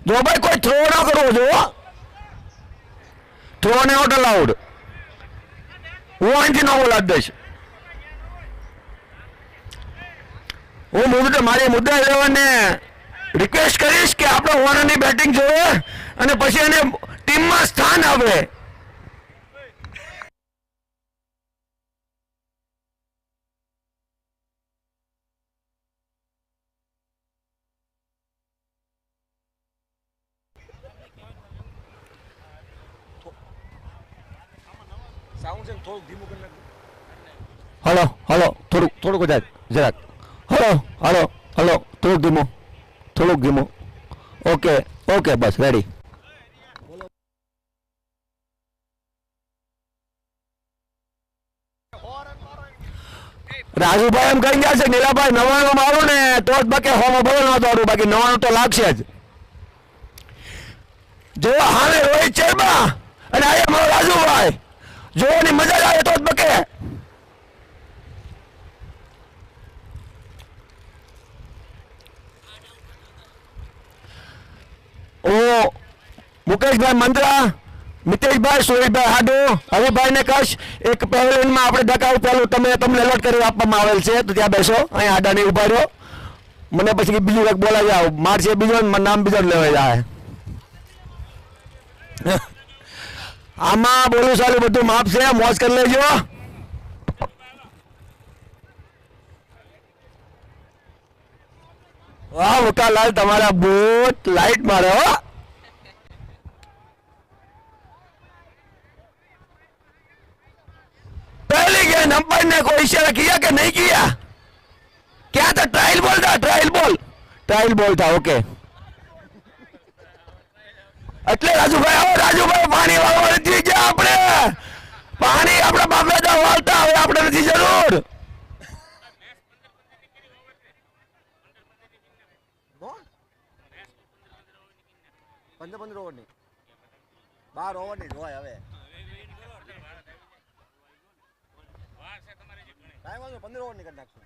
જો ભાઈ કોઈ થ્રો ના કરવો જો, થ્રો નોટ અલાઉડ. હું અહીંથી ન બોલાવી દઈશ. હું મારી મુદ્દા લેવાને રિક્વેસ્ટ કરીશ કે આપણે ઓવરની બેટિંગ જોઈએ અને પછી એને ટીમમાં સ્થાન આવે. હલો હલો થોડુંક જરાક હલો હલો હલો થોડુંક ધીમું. ઓકે બસ રેડી. રાજુભાઈ એમ કહી ગયા છે નીલાભાઈ 99 મારું ને તો જ બાકી હોમ બોલ ન દોડું, બાકી 99 તો લાગશે જ. જો હાલે રોહિત શર્મા અને આ મારો રાજુભાઈ જોવાની મજા આવે તો જ બકે. ઓ મુકેશભાઈ મંત્રા, મિતેશભાઈ, સુરેશભાઈ હાડુ, હરિભાઈને કશ એક પેવેલિયનમાં આપણે દકાવ પેલું તમને એલર્ટ કરી આપવામાં આવેલ છે, તો ત્યાં બેસો. અહીંયા આડા નહીં ઉભા રહ્યો, મને પછી બીજું એક બોલાવી જાવ માર છે બીજો નામ બીજો લેવાઈ જાય. આમાં બોલું સાલું બધું માપ છે, મોજ કરી લેજો. વાહ મુકાલાલ તમારા બૂટ લાઈટ મારે હો. पहली गेंद अंपायर ने कोई इशारा किया कि नहीं किया? क्या था? ट्रायल बॉल था. ट्रायल बॉल था. ओके એટલે રાજુભાઈ આવો. રાજુભાઈ પાણી વાળવા નથી ગયા આપણે. પાણી આપણા બાપદાદા વાળતા, હવે આપણે નથી જરૂર. પંદર ઓવરની 12 ઓવરની જ હોય. હવે કાંઈ વાંધો 15 ઓવરની કરી નાખશું.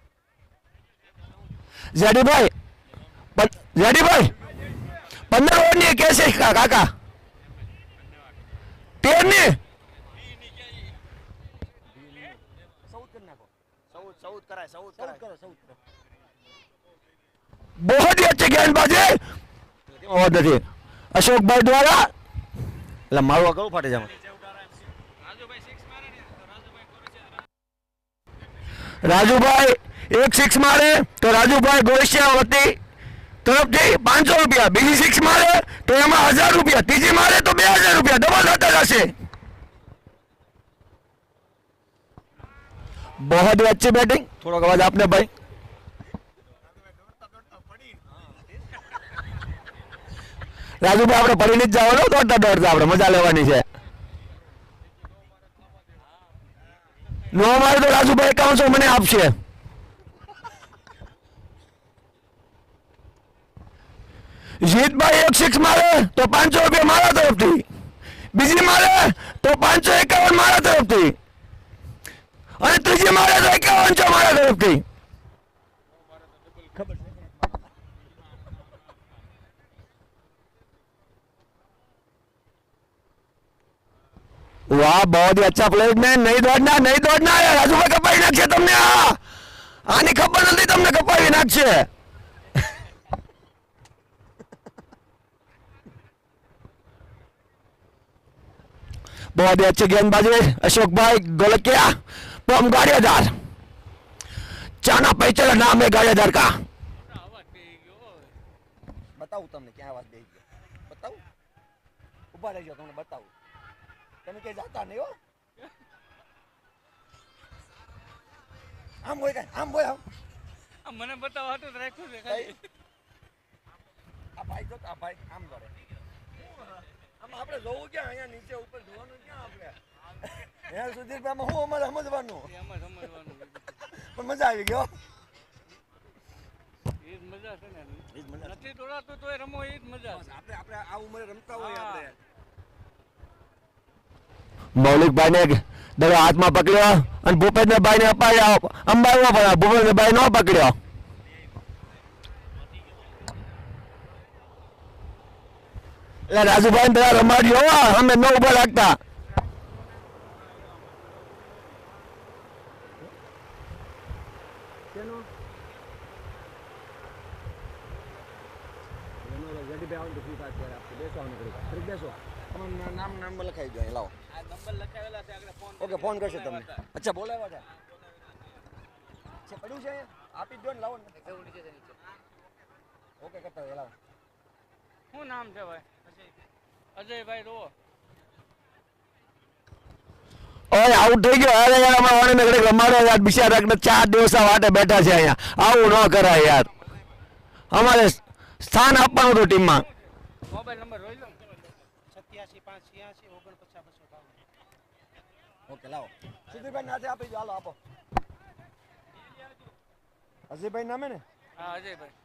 જેડીભાઈ 15 ઓવરની કેસે કાકા 13 ની 14 કરી નાખો. 14 કરાય. 14 કરો. बहुत ही अच्छी गेंदबाजी और નથી અશોકભાઈ દ્વારા. એટલે મારું આગળ ફાટે જાય. રાજુભાઈ એક 6 મારે તો રાજુભાઈ ગોરસિયા વતી તરફથી 500 રૂપિયા, બીજી 6 મારે તો એમાં 1000 રૂપિયા, ત્રીજી મારે તો 2000 રૂપિયા, ડબલ થતા જશે. बहुत ही अच्छी बैटिंग. થોડોક અવાજ આપને ભાઈ. રાજુભાઈ આપણે પડીને જ જવાનું, દોડતા આપણે મજા લેવાની છે. નો મારે તો રાજુભાઈ 5100 મને આપશે. જીતભાઈ એક 6 મારે તો 500 રૂપિયા મારા તરફથી, બીજી મારે તો 551 મારા તરફથી અને ત્રીજી મારે તો 5100 મારા તરફથી. वाह बहुत ही अच्छा प्लेसमेंट. नहीं दौड़ना है રાજુભાઈ કપાઈ નાખશે તમને. આની ખબર નથી તમને કપાવી નાખશે. बहुत ही अच्छी गेंदबाजी अशोकभाई गोलकिया पम गाड़ियादार. चाना पैचर नाम है गाड़ियादार का. બતાવું તમને ક્યાં વાત દે બતાવું. ઉભા રહેજો તમને બતાવું. તમે કે જાતા નહીં હો. આમ હોય આમ બોય આમ મને બતાવો હતું રાખ્યું છે ખાલી. આ ભાઈ જો આ ભાઈ આમ કરે. આમ આપણે જોવું ક્યાં? અહીંયા નીચે ઉપર જોવાનું ક્યાં આપણે? અહીંયા સુધી હું અમારે સમજવાનું. પણ મજા આવી ગયો. એ જ મજા છે ને. નથી દોડાતું તોય રમો એ જ મજા. આપણે આ ઉંમરે રમતા હોય આપણે. મૌલિકભાઈ ને દડો હાથમાં પકડ્યો અને ભૂપેન્દ્રભાઈ ને અપાયો, અંબાડવો પડ્યો. ભૂપેન્દ્રભાઈ નો પકડ્યો. એટલે રાજુભાઈ ને પેલા રમાડ્યો હો, અમે ન ઉભા રાખતા. નામ નંબર લખાઈ જાય લાવો. આ નંબર લખાવેલા છે આગળ ફોન ઓકે ફોન કરશે તમને. અચ્છા બોલાવ્યા છે પડ્યું છે અહીંયા? આપી જ દો ને લાવો ને. ઓકે કરતા હોય લાવો. શું નામ છે ભાઈ? અજયભાઈ રો. ઓય આઉટ થઈ ગયો. અરે યાર અમારા વાળાને ઘડીક રમાડો યાર. બિચારા 4 દિવસ આ વાટે બેઠા છે અહીંયા. આવું ન કરાય યાર. અમારે સ્થાન આપવાનું હતું ટીમમાં. મોબાઈલ નંબર રોઈ લો. 87 586 49 ઓકે લાવો. સુધીરભાઈ નાથે આપી દો હાલો આપો. અજયભાઈ નામે ને? હા અજયભાઈ.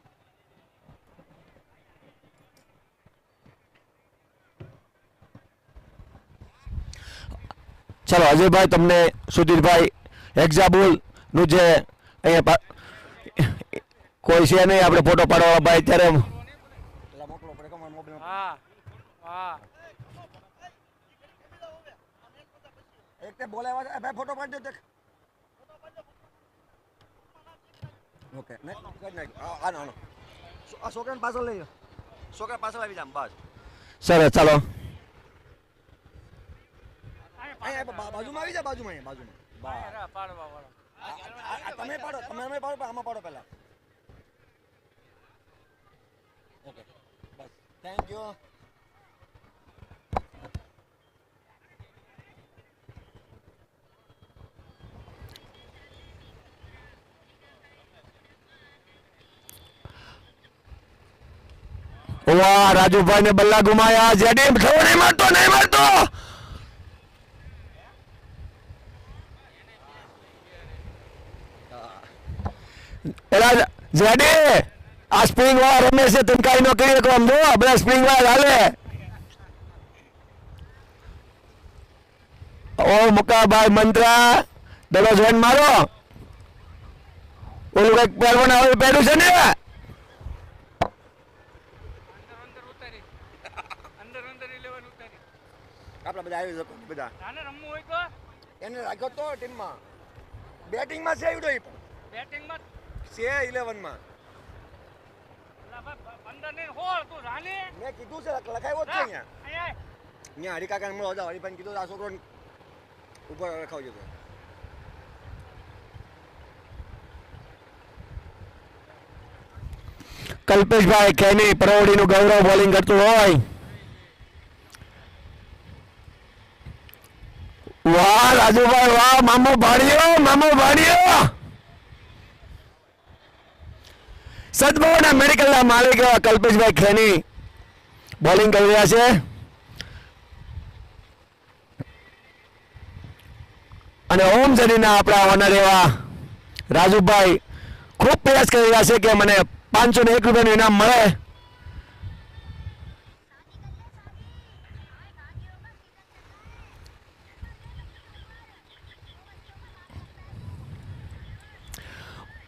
ચલો અજયભાઈ તમને સુધીરભાઈ એક્ઝામ્પલ નું જે અહીંયા કોઈ છે નહીં આપણે ફોટો પાડવા ભાઈ ત્યારે પેલા મોકલો પડે કમાન મોબાઈલ. હા હા એક તે બોલાવ્યા છે. ભાઈ ફોટો પાડી દો દેખ. ઓકે ને કરી નાખ. આનો આનો આ છોકરાને પાછળ લઈ લો. છોકરા પાછળ આવી જામ બસ. સરસ ચાલો. અહીંયા બાજુમાં આવી જા બાજુમાં અહીંયા બાજુમાં. હા પાડવા વાળો. તમે પાડો તમે પાડો આમાં પાડો પહેલા. Okay bus thank you. વાહ રાજુભાઈ ને બલ્લા ગુમાયા. જેડી ખબર નહીં મારતો નહીં મારતો. એલા જેડી આ સ્પ્રિંગ વાળા રમે છે તમે કઈ નો કરી શકો આમ જો બધા સ્પ્રિંગ વાળા હાલે. ઓ મુકાભાઈ મંત્રા દલો જોઈન મારો. ઓલું કઈક પહેરવાનું આવે પહેર્યું છે ને. અંદર ઉતારી. અંદર 11 ઉતારી. આપણે બધા આવી શકો બધા. આને રમવું હોય તો એને રાખ્યો તો ટીમમાં. બેટિંગમાં છે આવ્યો પણ બેટિંગમાં છે 11માં. 15 ને 16 તું રાને. મેં કીધું છે લખાયો જ છે અહીંયા. અહીંયા અહીંયા હરિકાકાને મળો હતા. હરિભાઈને કીધું આ છોકરો ઉપર રખાવજો તો. કલ્પેશભાઈ કેની પરોડીનું ગૌરવ બોલિંગ કરતું હોય. વાહ રાજુભાઈ વાહ મામો ભાડ્યો મામો ભાડ્યો. સદભાવના મેડિકલના માલિક એવા કલ્પેશભાઈ ખેની બોલિંગ કરી રહ્યા છે. અને ઓમ જનીના આપણા ઓનર એવા રાજુભાઈ ખૂબ પ્રયાસ કરી રહ્યા છે કે મને 501 રૂપિયાનું ઇનામ મળે.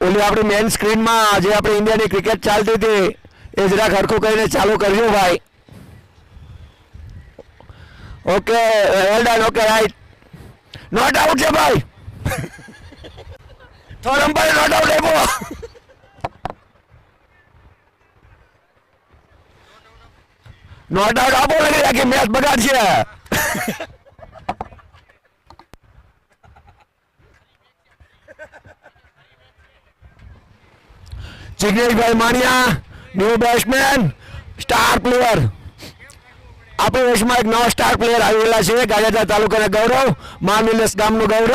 ઓલી આપણી મેઇન સ્ક્રીનમાં જે આપણી ઇન્ડિયાની ક્રિકેટ ચાલતી હતી એ જરાક હરખું કરીને ચાલુ કરજો ભાઈ. Okay well done. Okay right. Not out છે ભાઈ. થર્ડ અમ્પાયર નોટ આઉટ આપ્યો. નોટ આઉટ આપો લાગી રાખી મેચ બગાડશે. Jigneshbhai Maniya new batsman star player. આપણી દેશમાં એક નવા સ્ટાર પ્લેયર આવેલા છે. ગારિયાધાર તાલુકાના ગૌરવ માનવિલાસ ગામનું ગૌરવ.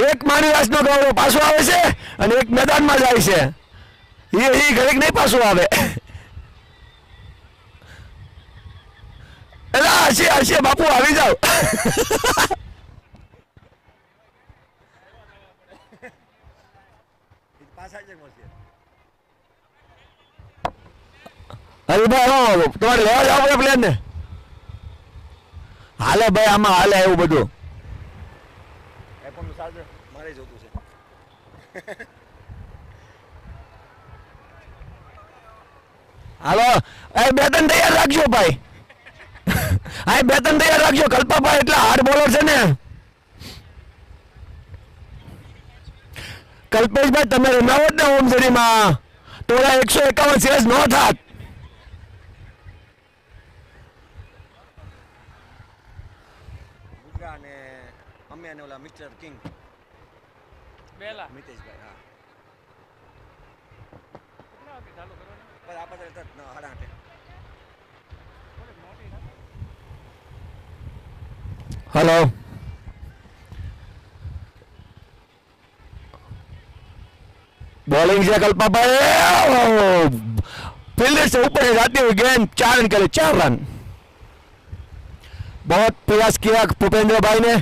એક માનવિલાસનો ગૌરવ પાછો આવે છે અને એક મેદાનમાં જાય છે. એ ઘડીક નહીં પાછું આવે. એલા હશે બાપુ આવી જાવ. પાછા જ મળશે. હરિભાઈ તમારે લેવા જાવ પડે પ્લેન ને. હાલે ભાઈ આમાં હાલે એવું બધું. આઈફોનનું ચાર્જર મારે જોતું છે. હાલો એ બે ત્રણ તૈયાર રાખજો ભાઈ. આ બે ત્રણ તૈયાર રાખજો. કલ્પાભાઈ એટલા હાર્ડ બોલર છે ને. કલ્પેશભાઈ તમે રમાવો જ ને હોમ સિટીમાં તો 151 સેસ ન થાત. ગુજરા અને અમે અને ઓલા મિસ્ટર કિંગ બેલા મિતેશભાઈ. હા કેટલા વાગે ચાલુ કરવાનું? બસ આપણે તો 8:30. થોડીક મોટી ના હલો बॉलिंग से कल्पाभाई फील्डर से ऊपर जाती हुई गेंद 4 रन करे 4 रन. बहुत प्रयास किया भूपेंद्र भाई ने.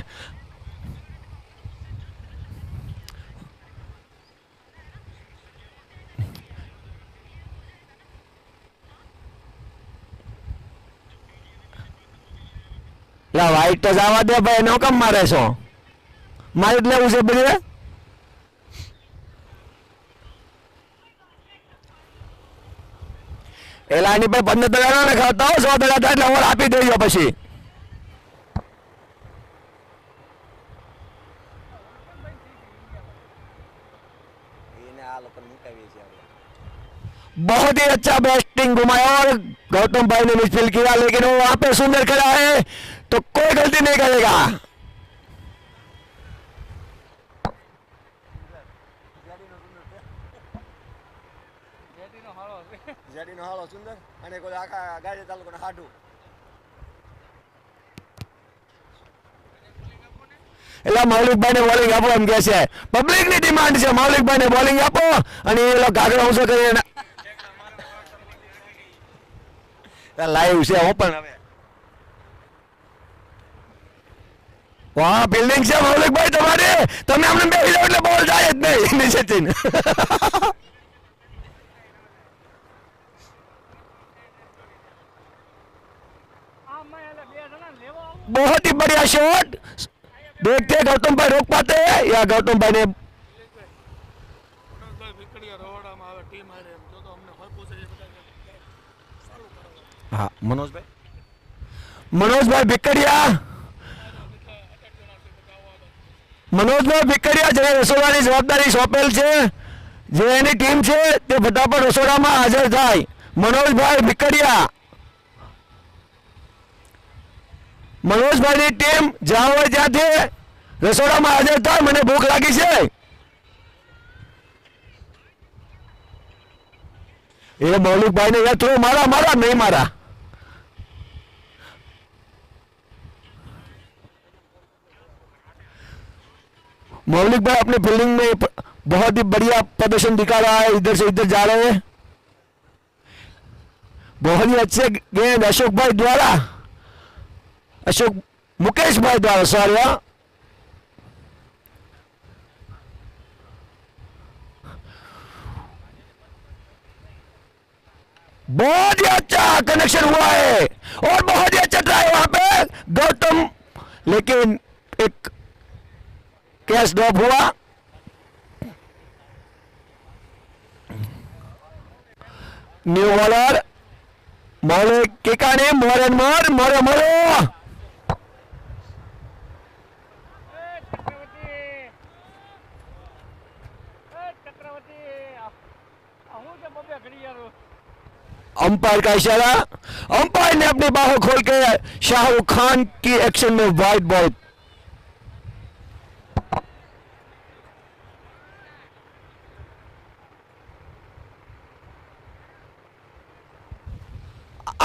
ला वाइट तो जावा दे भाई नो कम मारे छो मारी એટલે ઉસે બધી એલાની પર 15 ટકા ના ખાતા 100 ટકા થાય એટલે ઓવર આપી દેજો પછી. એને આ લોકોને મુકાવીએ છીએ આપણે. बहुत ही अच्छा बैटिंग घुमाया और गौतम भाई ने मिसफील्ड किया लेकिन वो वहां पे सुंदर खड़ा है तो कोई गलती नहीं करेगा. જેડીનો હાળો છે. જેડીનો હાલો સુંદર અને કોઈ આખા ગાડી તાલુકાના હાડું. એટલે મૌલિકભાઈ ને બોલિંગ આપો એમ કે છે. પબ્લિક ની ડિમાન્ડ છે મૌલિકભાઈ ને બોલિંગ આપો અને એ લોકો ઘાઘરા ઊંચો કરીને લાઈવ છે હું પણ હવે વાહ ફિલ્ડિંગ છે મૌલિકભાઈ તમારે. તમે અમને બેસી જાવ એટલે બોલ જાય જ નહીં નીચેથી. આમાં એટલે બે જણા લેવા આવું. बहुत ही बढ़िया शॉट. देखते हैं गौतम भाई रोक पाते हैं या गौतम भाई ने મનોજભાઈ વિકડિયા રવાડામાં આવે ટીમ હારે એમ જો તો અમને હરકું છે એ બધા ચાલુ કરો. हाँ मनोज भाई बिकड़िया જેને રસોડાની જવાબદારી સોંપેલ છે જે એની ટીમ છે તે ફટાફટ રસોડામાં હાજર થાય. મનોજભાઈ બિકડિયા મનોજભાઈની ટીમ જ્યાં હોય ત્યાંથી રસોડામાં હાજર થાય. મને ભૂખ લાગી છે. એ મૌલિકભાઈને યાર થ્રો મારા મારા નહીં મારા. मौलिक भाई अपनी फील्डिंग में बहुत ही बढ़िया प्रदर्शन दिखा रहा है. इधर से इधर जा रहे हैं. बहुत ही अच्छे गेंद अशोक भाई द्वारा मुकेश भाई द्वारा सॉरी बहुत ही अच्छा कनेक्शन हुआ है और बहुत ही अच्छा ट्राई वहां पे गौतम लेकिन एक कैच ड्रॉप हुआ. न्यू बॉलर मौलिक किकाने मोर एंड मोर मोरे मोरो ચક્રવર્તી હું જે બબે ઘડી યાર अंपायर का इशारा. अंपायर ने अपनी बाहों खोल के शाहरुख खान की एक्शन में वाइड बॉल.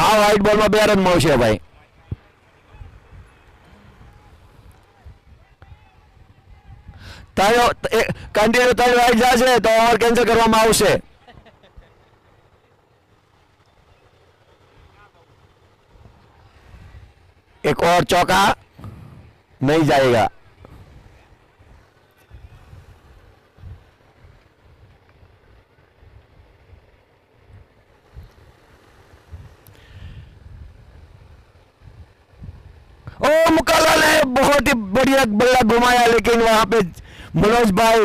આ વાઇડ બોલમાં 2 રન મળશે ભાઈ. તારો કન્ટિન્યુ 3 વાઇડ જશે તો ઓવર કેન્સલ કરવામાં આવશે. एक और चौका नहीं जाएगा. ओ मुकाला ने बहुत ही बढ़िया बल्ला घुमाया लेकिन वहां पे मनोज भाई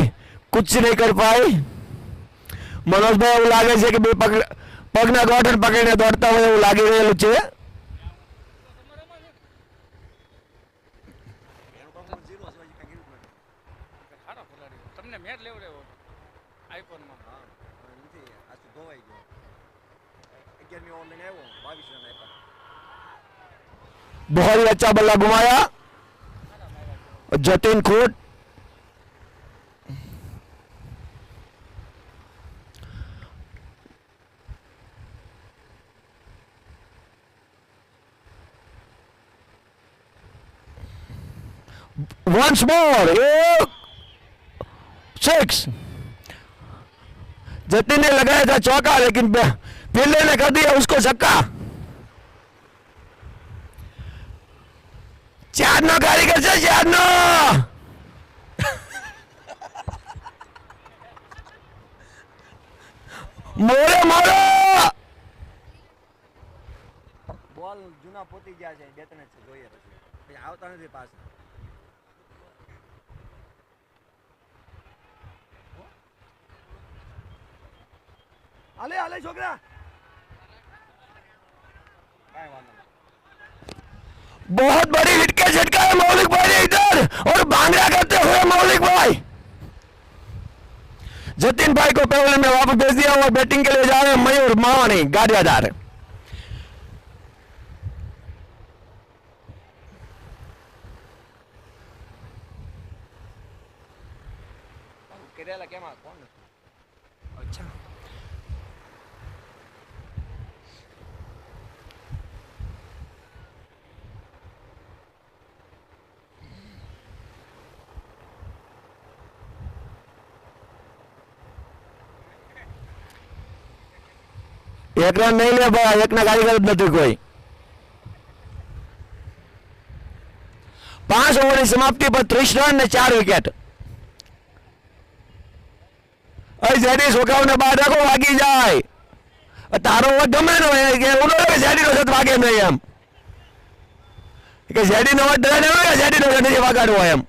कुछ नहीं कर पाए. मनोज भाई એવું લાગે છે કે બે પગના ગોઠણ પકડીને દોડતા હોય એવું લાગી રહેલું છે. એનું performance zero છે, હજી કાંઈ કીધું જ નથી. સારો ખેલાડી તમને મેચ લેવડાવ્યો આઈકોનમાં. હા, હવે નથી, આજ તો ધોવાઈ ગયો. 11મી ઓવર લઈને આવ્યો, 22 રન આપ્યા. बहुत ही अच्छा बल्ला घुमाया जतिन खूट. Once more, 6. जतिन ने लगाया था चौका लेकिन फील्डर ने कर दिया उसको छक्का. 4 નો કારીગર છે, 4 નો. મોરે મોરો. બોલ જૂના પોતી ગયા છે, 2-3 જ છે, જોઈએ પછી આવતા નથી પાછા. હાલે હાલે છોકરા, કાંઈ વાંધો નહીં. बहुत बड़ी विकेट झटका है मौलिक भाई ने इधर और भांगड़ा करते हुए मौलिक भाई. जतिन भाई को पेवलियन में वापस भेज दिया और बैटिंग के लिए जा रहे हैं मयूर मावानी गाड़ियादार. કેરેલા કેમાં કોણ નથી? अच्छा एक रन नहीं ले भाई, एक ना कारीगर જ નથી કોઈ. 5 ઓવરની સમાપ્તિ પર 30 રન ને 4 વિકેટ. અહીં જેડી છોકરાઓને બહાર રાખો, વાગી જાય. તારો અવાજ ગમે ને હોય કે એવું ન કે જેડીનો શત વાગે નહીં એમ, કે જેડીનો અવાજ ડરે ને હોય કે જેડીનો શત નથી વાગાડવો એમ.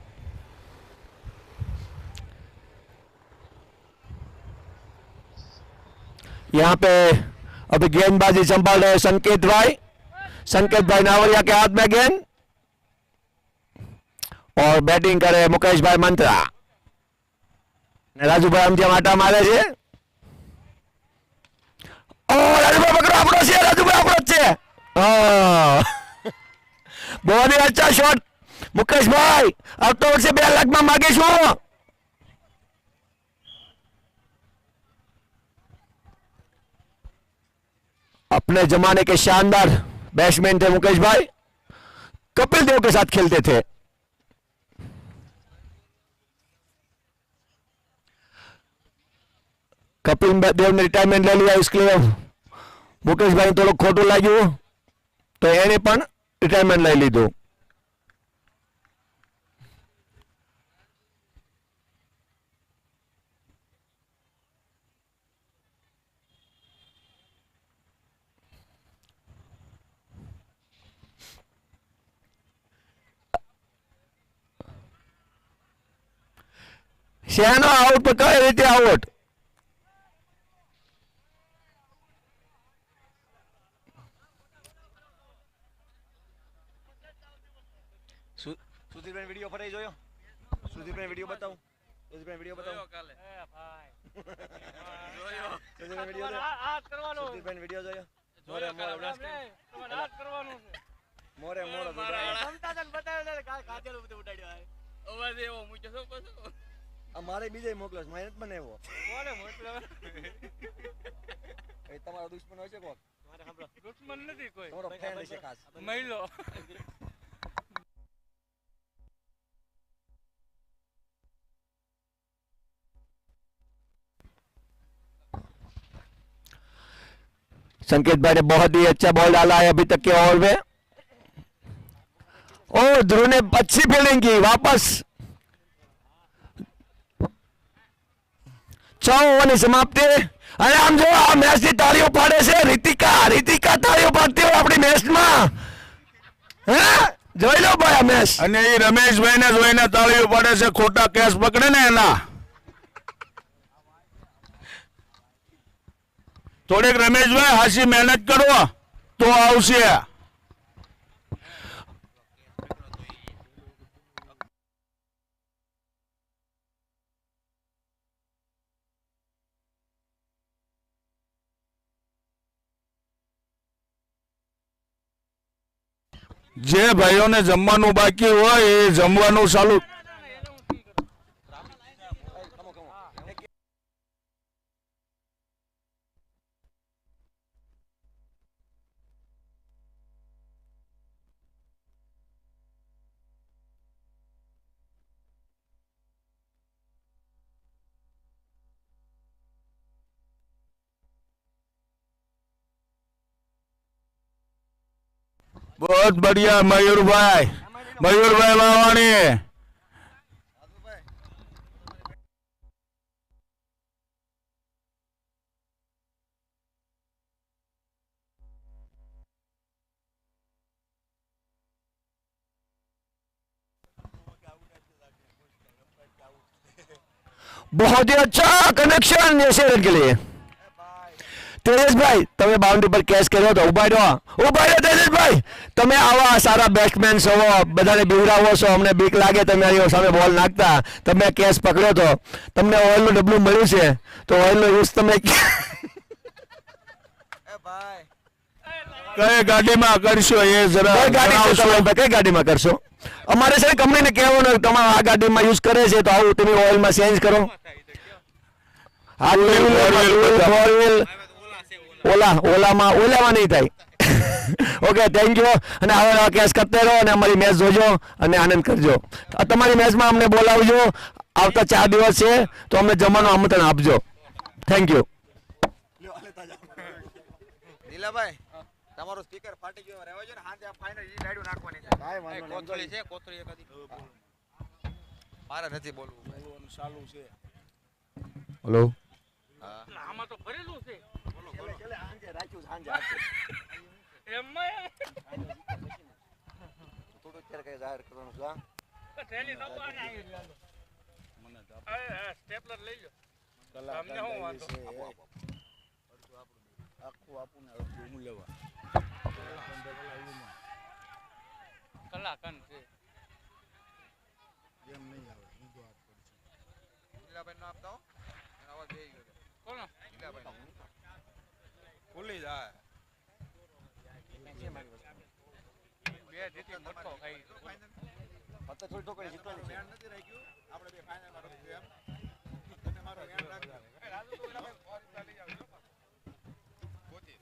यहाँ पे अभी गेंदबाजी संभाल रहे संकेत भाई नावरिया के हाथ में गेंद और बैटिंग करे मुकेश भाई मंत्रा. राजू भाई हम ज्યાં આટા મારે છે. રાજુ ભાઈ પકડો, આપણો છે રાજુ ભાઈ, આપણો જ છે. बहुत ही अच्छा शॉट मुकेश भाई, अब तो से 2 लाख में मांगीશું. अपने जमाने के शानदार बैट्समैन थे मुकेश भाई, कपिल देव के साथ खेलते थे. कपिल देव ने रिटायरमेंट ले लिया, इसके लिए मुकेश भाई थोड़ा खोटू लाग्યું तो એને પણ રિટાયરમેન્ટ લઈ લીધું. શેનો આઉટ પર કઈ રીતે આઉટ? સુધીરભાઈ વિડિયો ફટાઈ જોયો? સુધીરભાઈ વિડિયો બતાવું? સુધીરભાઈ વિડિયો બતાવું? કાલે એ ભાઈ સુધીરભાઈ વિડિયો જોયો? આ કરવાનો સુધીરભાઈ વિડિયો જોયો? જોયો મોરે કાલે મોરે તમારે આ કરવાનું છે. મોરે મોરે સમતા તને બતાવ્યો ને કાજલ બધું ઉડાડ્યો આ અવાજ એવો મૂક્યો છો પાછો. આ મારે બીજે મોકલો છે, મારે બનાવ્યો. કોને મોકલો? એ તમારો દુશ્મન હોય છે કોક? મારે સાંભળો, દુશ્મન નથી કોઈ, તમારો ફ્રેન્ડ છે ખાસ. મહિલો. संकेत भाई ने बहुत ही अच्छा बॉल डाला है अभी तक के ओवर में. और ध्रुव ने अच्छी फील्डिंग की. वापस 6 ઓવરની સમાપ્તિ. અને આમ જો આ મેચ ની તાળીઓ પાડે છે રીતિકા તાળીઓ પાડતી હોય આપણી મેચમાં. હે જોઈ લો ભાઈ આ મેચ. અને એ રમેશભાઈ ને જોઈને તાળીઓ પાડે છે, ખોટા કેસ પકડે ને એના. થોડીક રમેશભાઈ હાસી મહેનત કરો તો આવશે. જે ભાઈઓને જમવાનું બાકી હોય એ જમવાનું ચાલુ. बहुत बढ़िया मयूरभाई लावाणी. बहुत ही अच्छा कनेक्शन ये शेर के लिए તેજસભાઈ તમે બાઉન્ડ્રી પર કેચ કર્યો તો ઉભા રહ્યો તેજસભાઈ. તમે આવા સારા બેટ્સમેન છો, બધાને બીવડાવો છો, અમને બીક લાગે તમારી સામે બોલ નાખતા. તમે કેચ પકડ્યો તો, તમને ઓઇલનું ડબલું મળ્યું છે તો ઓઇલનો યુઝ તમે કઈ ગાડીમાં કરશો એ જરા કઈ ગાડીમાં કરશો? અમારે છે ને કંપનીને કહેવાનું તમારે આ ગાડીમાં યુઝ કરે છે તો આવું તમે ઓઇલમાં ચેન્જ કરો. ઓલામાં નહીં થાય. Okay, thank you. અને આવા કેસ કરતા રહો અને અમારી મેચ જોજો અને આનંદ કરજો. તમારી મેચમાં અમને બોલાવજો. આવતા 4 દિવસ છે તો અમને જમવાનું આમંત્રણ આપજો. Thank you. લીલાભાઈ તમારો સ્પીકર ફાટી ગયો રહેવા જો ને હાથે આ ફાઇનલ ઈ ડાડ્યું નાખવાની છે. કાઈ વાંધો નહીં. કોથળી છે, કોથળી એકાદી. મારે નથી બોલવું. બોલવાનું ચાલુ છે. હેલો. હા. આમાં તો ભરેલું છે. બોલો બોલો. ચલે હાંજે રાખ્યું હાંજે. એમાં થોડું અત્યારે કઈ જાહેર કરવાનું છે. થેલી દબાને આવી ગયો. મને સ્ટેપલર લઈ લો. તમને શું વાંધો? આખું આપું ને અડધું હું લેવા. કલાકન છે. જેમ નહીં આવે હું તો આપ પડશે. લીલાભાઈ નો આપતા હો. આવાજ દેઈ ગયો. કોણ? લીલાભાઈ ખુલી જાય. બે જેટી મોટો ખાઈ. પત્તે થોડી ટોકરી જીતવાની છે. નથી રાખ્યું. આપણે બે ફાઇનલમાં રમશું એમ. તમે મારો ધ્યાન રાખજો. રાજુ તો લીલાભાઈ ફોન લઈ આવજો. ગોતી.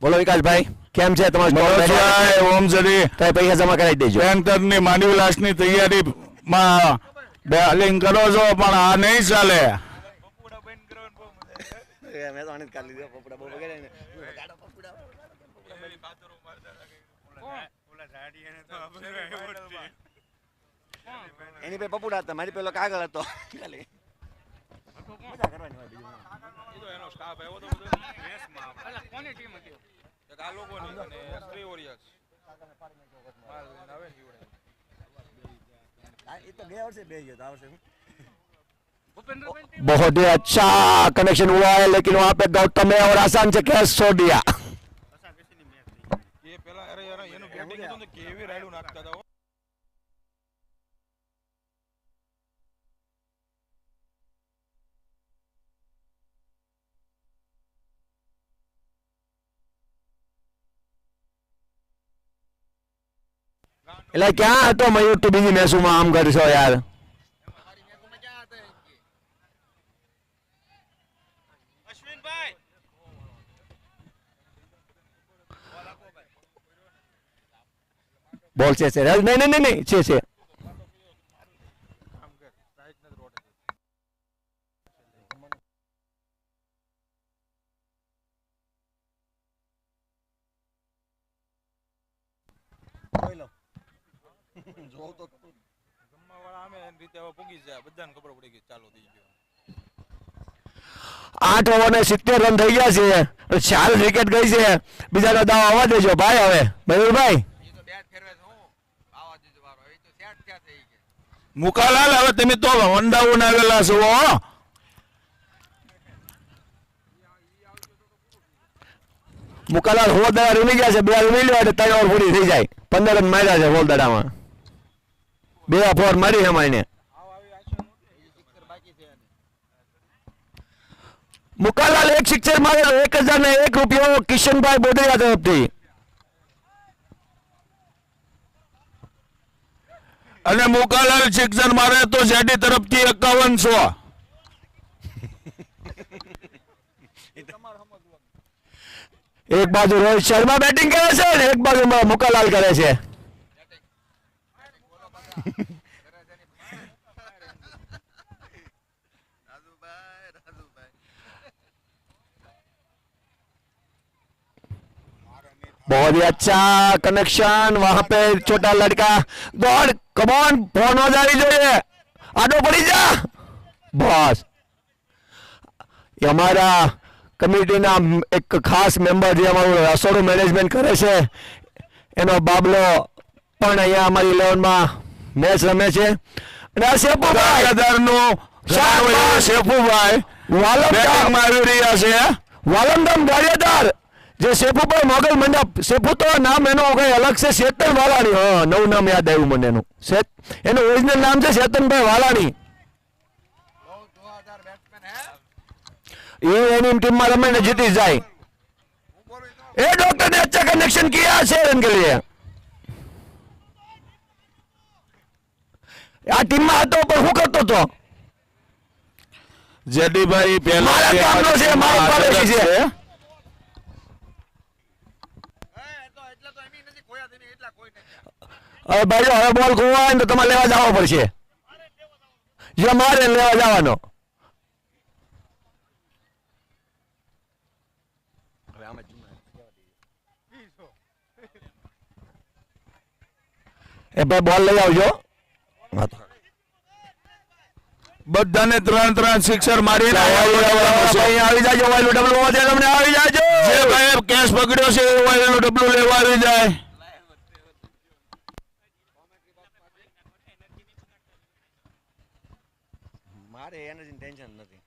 બોલો વિકાસભાઈ, કેમ છે તમારો મનોજભાઈ ઓમજરી પૈસા જમા કરાવી દેજો. બેંકરની માની વિલાસની તૈયારીમાં બેલિંગ કરો છો પણ આ નહીં ચાલે. પપુડા બંધ કરવાનું બહુ મજા આવે. મેં તો આને જ કાઢી લીધો. પપુડા બહુ વગાડ્યા ને. ગાડો પપુડા. પપુડા પાતરો મારતા લાગે. ઓલા ઝાડી એને તો આપણે એની પે પપુડા હતા. મારી પેલો કાગળ હતો. ખાલી મજા કરવાની હોય બીજું. એ તો એનો સ્ટાફ આવ્યો તો બધો મેચમાં. અલા કોની ટીમ હતી? એક આ લોકોની અને શ્રી વોરિયર્સ. એ તો ગયા વર્ષે બે ગયો તો આ વર્ષે ભૂપેન્દ્રભાઈ ટીમ बहुत ही अच्छा कनेक्शन हुआ है लेकिन वहाँ पे गौतम है और आसान से कैच छोड़ दिया. એ પેલા અરે યાર એનું બેટિંગ હતું ને કેવી રાઈડું નાખતા હતા. એટલે ક્યાં હતો મયુર તું બીજી મેચોમાં આમ કરશો યાર. અશ્વિનભાઈ બોલ છે નહીં છે જોઈ લો. જોઉં તો જમવાવાળા આમે એની રીતે હવે પૂગી જાય. બધાને ખબર પડી ગઈ ચાલુ થઈ ગયો. 8 ઓવર ને 70 રન થઈ ગયા છે. 4 વિકેટ ગઈ છે. બીજાનો દાવ આવવા દેજો ભાઈ. હવે મયુરભાઈ એ તો બેટ ફેરવે છે હું. મુકાલાલ હવે તમે તો વંડાવું આવેલા છો હો. મુકાલાલ હોલદાર રમી ગયા છે, 2 રમી લ્યો એટલે 3 ઓવર પૂરી થઈ જાય. 15 રન માર્યા છે હોલદાડામાં, 2 4 મારી એમાં એને. મુકાલાલ 1 સિક્સર મારેલો, 1001 રૂપિયો કિશનભાઈ બોદરિયા તરફથી. અને મુકાલાલ સિક્સર મારે તો જેડી તરફથી 5100. એક બાજુ રોહિત શર્મા બેટિંગ કરે છે અને એક બાજુ મુકાલાલ કરે છે. बहुत ही अच्छा कनेक्शन, वहां पे छोटा लड़का दौड़, कमॉन फोन हो जावी જોઈએ, આડો પડી જા બસ. એ અમારા કમિટીના એક ખાસ મેમ્બર જે અમારું રસોડું મેનેજમેન્ટ કરે છે એનો બાબલો પણ અહીંયા અમારી 11 માં મેચ રમે છે. અને આ શેફુભાઈ શેફુભાઈ બેટિંગમાં આવી રહ્યા છે. વાલંદમ ગાડિયાદાર જે શેફુભાઈ મોગલ મંડપ, શેફુ તો નામ એનો કઈ અલગ છે, શેતન વાલાણી. હા, નવું નામ યાદ આવ્યું મને એનું. એનું ઓરિજિનલ નામ છે શેતનભાઈ વાલાણી. ये एनी टीम में रमे ने जीती जाए. ए डॉक्टर ने अच्छा कनेक्शन किया है इनके लिए. આ ટીમ માં હતો પણ હું કરતો તો જેડીભાઈ પહેલા મારા કામનો છે, મારો પાડોશી છે. હવે ભાઈ હવે બોલ ખોવાય તો તમારે લેવા જવો પડશે. જે મારે લેવા જવાનો. એ ભાઈ બોલ લઈ આવજો. બધાને 3 સિક્સર મારીને આવી જાજો, વાયલું ડબલ વધે તમને આવી જાજો. જે ભાઈ કેસ પકડ્યો છે એ વાયલો ડબલું લેવા આવી જાય. મારે એનર્જી ટેન્શન નથી.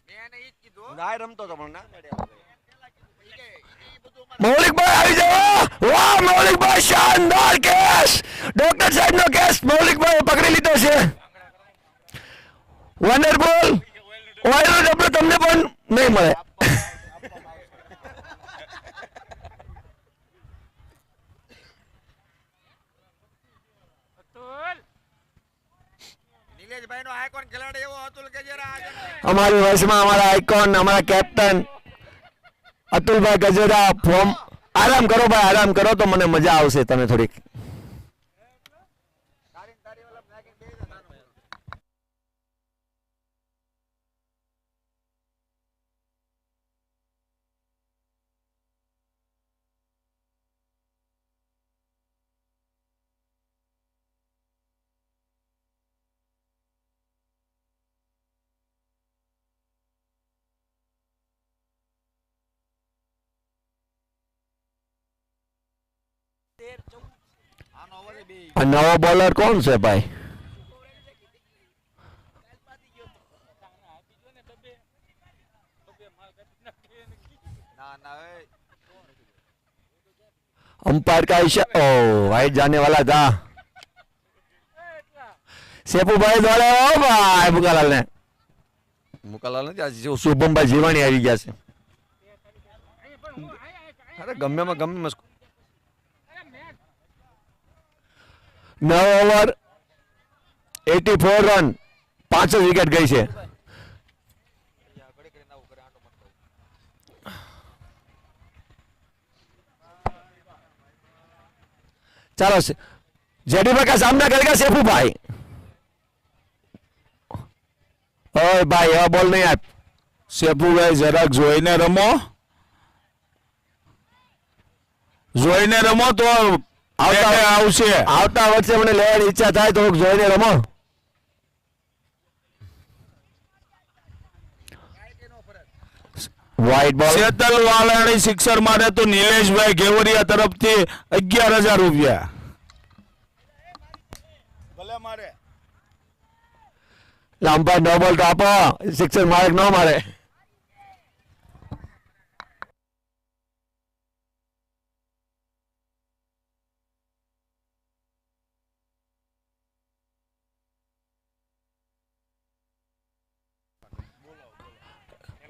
મેં એને ઈ જ કીધું, ના રમતો તો પણ ના પડ્યા. મૌલિકભાઈ આવી જાઓ. વાહ મૌલિકભાઈ, શાનદાર કેસ. ડોક્ટર સાહેબ નો કેસ મૌલિકભાઈ પકડી લીધો છે. વન્ડરફુલ. ઓઇલનો ડબ્બો તમને પણ નહીં મળે. નિલેશભાઈ નો આઇકોન ખેલાડી એવો અતુલ કે જરા અમારી વર્ષમાં અમારા આઇકોન, અમારા કેપ્ટન અતુલભાઈ ગજેરા ફોર્મ. આરામ કરો ભાઈ, આરામ કરો તો મને મજા આવશે. તમે થોડીક આ નવો બોલર કોણ છે ભાઈ? अंपायर का इशारा, ओ वाइट जाने वाला था. सेपू भाई दौड़े हो भाई. मुकालाल ने મુકાલાલ નથી આજે શુભમ ભાઈ જીવાણી આવી ગયા છે. અરે ગમે માં 9 ઓવર 84 રન, 5 જ વિકેટ ગઈ છે. चलो जेडीभाई का सामना करेगा सेफू भाई. ओए भाई હવે બોલ નહીં આપ. શેફુભાઈ જરાક જોઈને રમો, જોઈને રમો તો આવશે. આવતા વર્ષે મને લેવાની ઈચ્છા થાય તો જોઈને રમો. વ્હાઈટ બોલ. શેતલ વાલાણી સિક્સર મારે તો નિલેશભાઈ ઘેવરિયા તરફથી 11,000 રૂપિયા. ભલે મારે અંપાયર નો બોલ તો આપો, સિક્સર મારે કે ન મારે.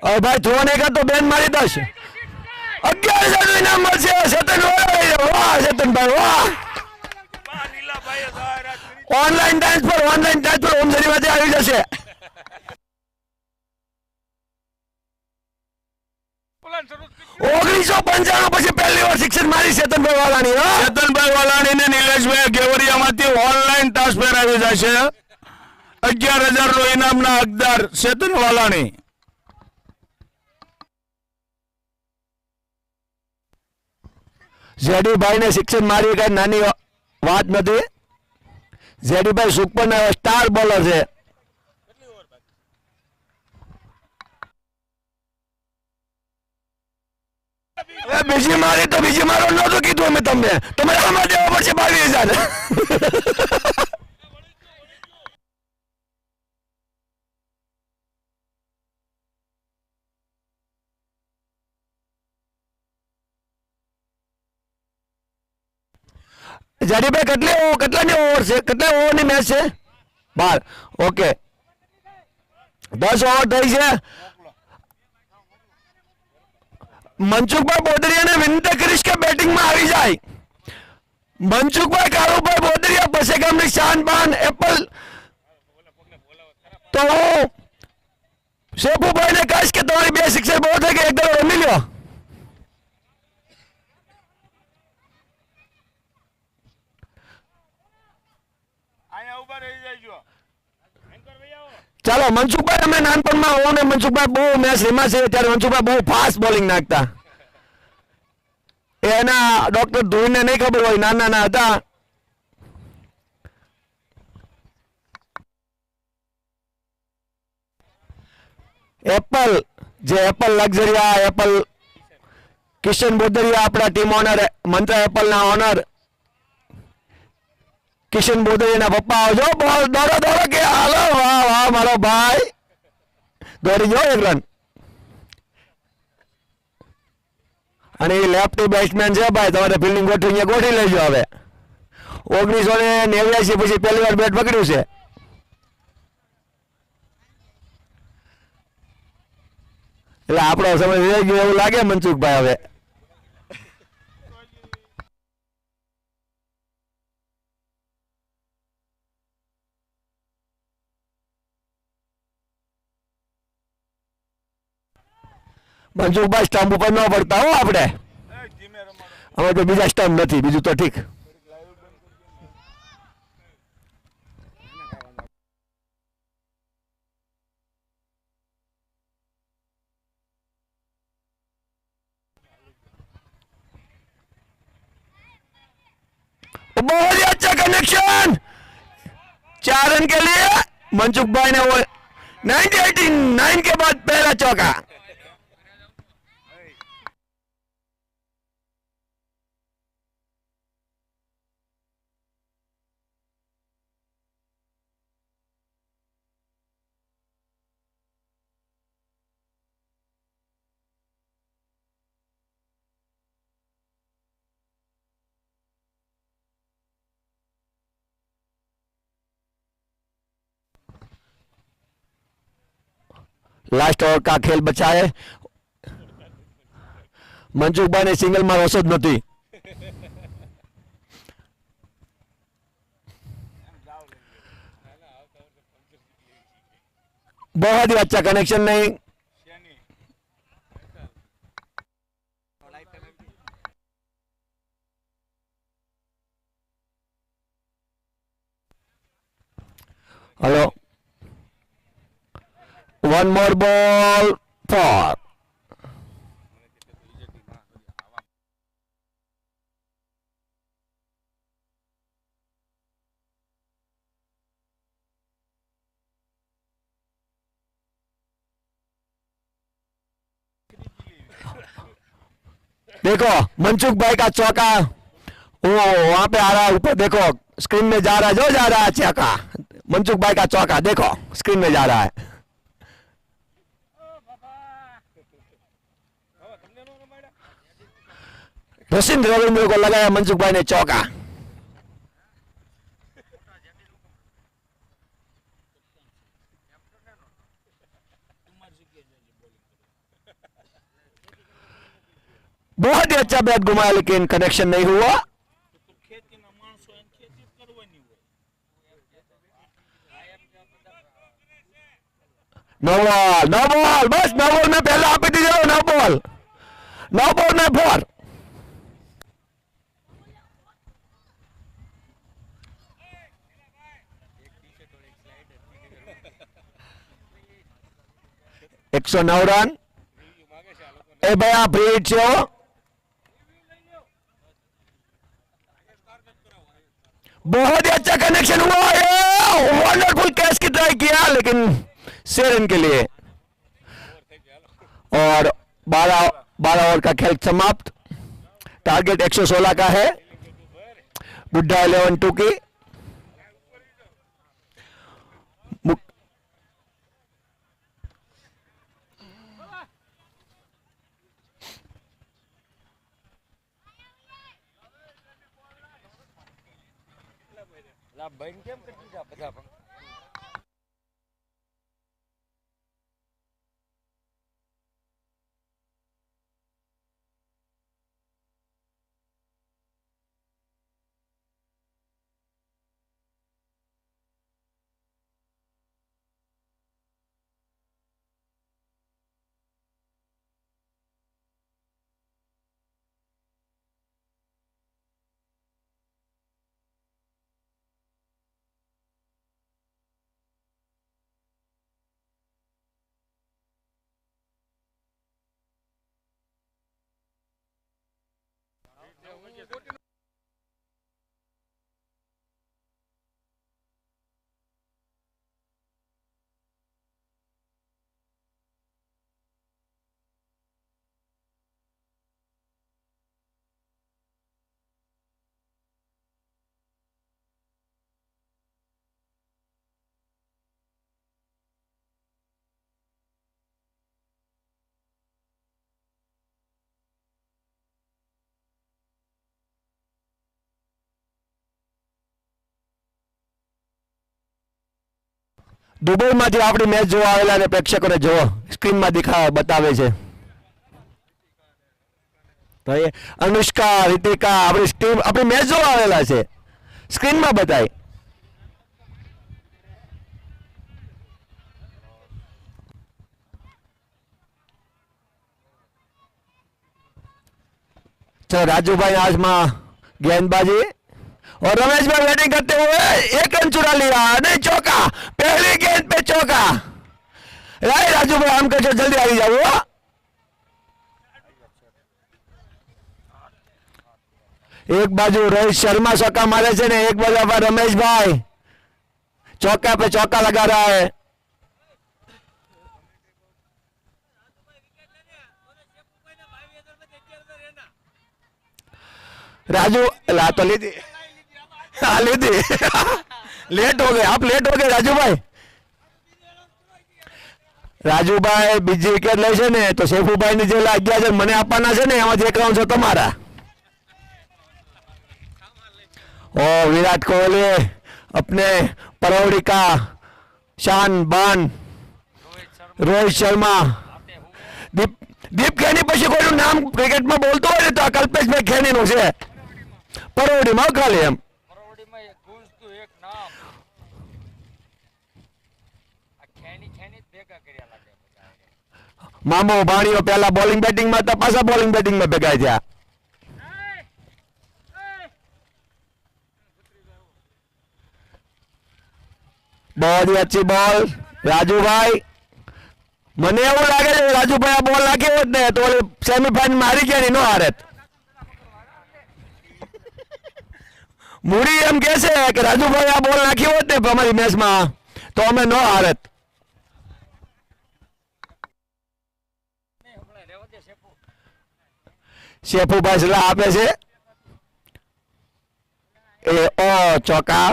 હવે ભાઈ થ્રો નહીં કરતો બેન મારી દસ. 11,000 નું ઇનામ મળશે ચેતન વાળા. વાહ ચેતનભાઈ વાહ. વાહ, નીલાભાઈએ જાહેરાત કરી. ઓનલાઈન ટ્રાન્સફર હોમ ડિલિવરી આવી જશે. પ્લાન શરૂ થઈ ગયો. 1995 પછી પહેલી વાર શિક્ષણ મારી ચેતનભાઈ વાળાની. હા ચેતનભાઈ વાલાણી ને નિલેશભાઈ કેવડિયામાંથી ઓનલાઈન ટ્રાન્સફર આવી જશે. 11,000 નો ઇનામના હકદાર ચેતન વાલાણી. જેડીભાઈ ને શિક્ષણ મારી કઈ નાની વાત નથી. જેડીભાઈ સુપર સ્ટાર બોલર છે. બીજી મારી તો બીજી મારો નહોતું કીધું અમે તમને. તમારે આમાં દેવા પડશે 22,000. જડીભાઈ કેટલાની ઓવર છે, કેટલા ઓવરની મેચ છે? 12. ઓકે 10 ઓવર થઈ છે. મનસુખભાઈ બોદરિયાને વિનંતી કરીશ કે બેટિંગમાં આવી જાય. મનસુખભાઈ કાળુભાઈ બોદરિયા પછી ગામની શાનબાન એપલ. તો હું શેફુભાઈને કહીશ કે તમારી 2 સિક્સર બહુ થઈ ગઈ, એક દડો રમી લ્યો. અહીંયા ઊભા રહી જાયજો. એન્કર ભાઈ આવો. ચાલો મનસુખભાઈ, અમે નાનપણમાં હું ને મનસુખભાઈ બહુ મેચ રમ્યા છે ત્યારે મનસુખભાઈ બહુ ફાસ્ટ બોલિંગ નાખતા. એના ડોક્ટર ધોઈને નહીં ખબર હોય, નાના નાના હતા. એપલ જે એપલ લક્ઝરિયા એપલ કિશન બોદરિયા આપણા ટીમ ઓનર, મંત્ર એપલના ઓનર કિશન બોદરિયાના પપ્પા. આવજો બોલ દોડો દોડો કે હાલો. વાહ વાહ મારો ભાઈ દોડી ગયો 1 રન. અને એ લેફ્ટી બેટ્સમેન છે ભાઈ, તમારે ફિલ્ડિંગ ગોઠવી લેજો. હવે 1989 પછી પહેલી વાર બેટ પકડ્યું છે. એટલે આપણો સમય રહી ગયો એવું લાગે મનસુખભાઈ. હવે મનસુખભાઈ સ્ટમ્પ ઉપર ન પડતા હો આપણે. ધીમે રમાડો. અમે તો બીજા સ્ટમ્પ નથી, બીજું તો ઠીક. बहुत ही अच्छा कनेक्शन 4 रन के लिए मनसुख भाई ने वो 1989 के बाद पहला चौका. लास्ट ओवर का खेल बचा है. मनसुख भाई ने सिंगल में रोसो ज नहीं. बहुत ही अच्छा कनेक्शन नहीं. Hello, one more ball for देखो मनसुख भाई का चौका. वो वहां पे आ रहा है ऊपर, देखो स्क्रीन में जा रहा है, जो जा रहा है चौका. मनसुख भाई का चौका देखो स्क्रीन में जा रहा है। रशिंद रविंद्र को लगाया मनसुख भाई ने चौका। बहुत ही अच्छा बैट घुमाया लेकिन कनेक्शन नहीं हुआ। ખેતીના માણસો એને ખેતી કરવાની હોય. नो बॉल बस नो बॉल में पहला आपी दीजिए नो बॉल में 4। एक 109 रन। ए भाई आप फ्री हिट छो। बहुत ही अच्छा कनेक्शन हुआ है। वंडरफुल कैच की ट्राई किया लेकिन 6 रन के लिए। और 12 ओवर का खेल समाप्त। टारगेट 116 का है बुड्ढा 11-2 की। લા બંધ કેમ કરી દીધા બધા પણ? દુબઈમાંથી આપણી મેચ જોવા આવેલા અને પ્રેક્ષકોને જોવો સ્ક્રીનમાં બતાવે છે તો એ અનુષ્કા રીતિકા આપણી ટીમ આપણી મેચ જોવા આવેલા છે સ્ક્રીનમાં બતાય चलो राजू भाई आज मां गेंदबाजी और रमेश भाई बैटिंग करते हुए 1 रन चुरा लिया नहीं चौका पहली गेंद पे चौका राय राजू भाई हम कहते जल्दी आ जाओ एक बाजू रोहित शर्मा चौका मारे से ने एक बाजू पर रमेश भाई चौका पे चौका लगा रहा है राजू ला तो ली थी ली थी लेट हो गए आप लेट हो गए राजू भाई बीजी विकेट ले છે ને તો શેફુભાઈ ની જે 11 છે મને આપવાના છે ને એમાંથી એક રાઉન્ડ છે તમારા ओ विराट कोहली अपने परौड़ी का शान बान रोहित शर्मा दीप खेनी પછી કોઈનું નામ ક્રિકેટમાં બોલતો હોય ને તો કલ્પેશભાઈ ખેનીનું છે પરવડીમાં ખાલી એમ પરવડીમાં એક ગુંજતું એક નામ આ ખેની ખેની જ ભેગા કર્યા લાગે બધા મામો ભાણીઓ પહેલા બોલિંગ બેટિંગમાં હતા પાછા બોલિંગ બેટિંગમાં ભેગા થયા बहुत ही अच्छी बॉल राजू भाई મને એવું લાગે છે રાજુભાઈ આ બોલ નાખ્યો હોત ને તો સેમીફાઇનલ માં હારી ગયા નહીં નો હારત મૂડી એમ કહે છે કે રાજુભાઈ આ બોલ નાખ્યો હોત ને અમારી મેચમાં તો અમે નો હારત શેફુભાઈ સલાહ આપે છે એ ઓ ચોકા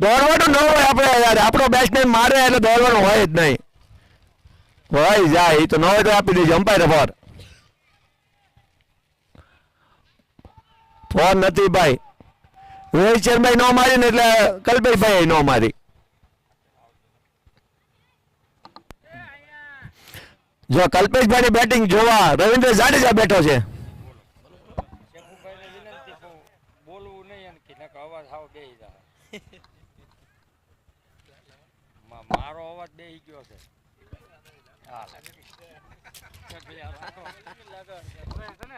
દોડવાનું ન હોય આપણે યાર, આપણો બેટ્સમેન મારે એટલે દોડવાનું હોય જ નહીં. ભાઈ જાય, એ તો ન હોય તો આપી દેજો અમ્પાયર પર. ફોન નથી ભાઈ. રોહિત શર્માએ ન મારી ને એટલે કલ્પેશભાઈ ન મારી. જો કલ્પેશભાઈની બેટિંગ જોવા રવિન્દ્ર જાડેજા બેઠો છે. શેખુભાઈને વિનંતી કહું, બોલવું નહીં એમ કે નકર અવાજ હાવ બેહી જાય. મારો અવાજ બેહી ગયો છે. હા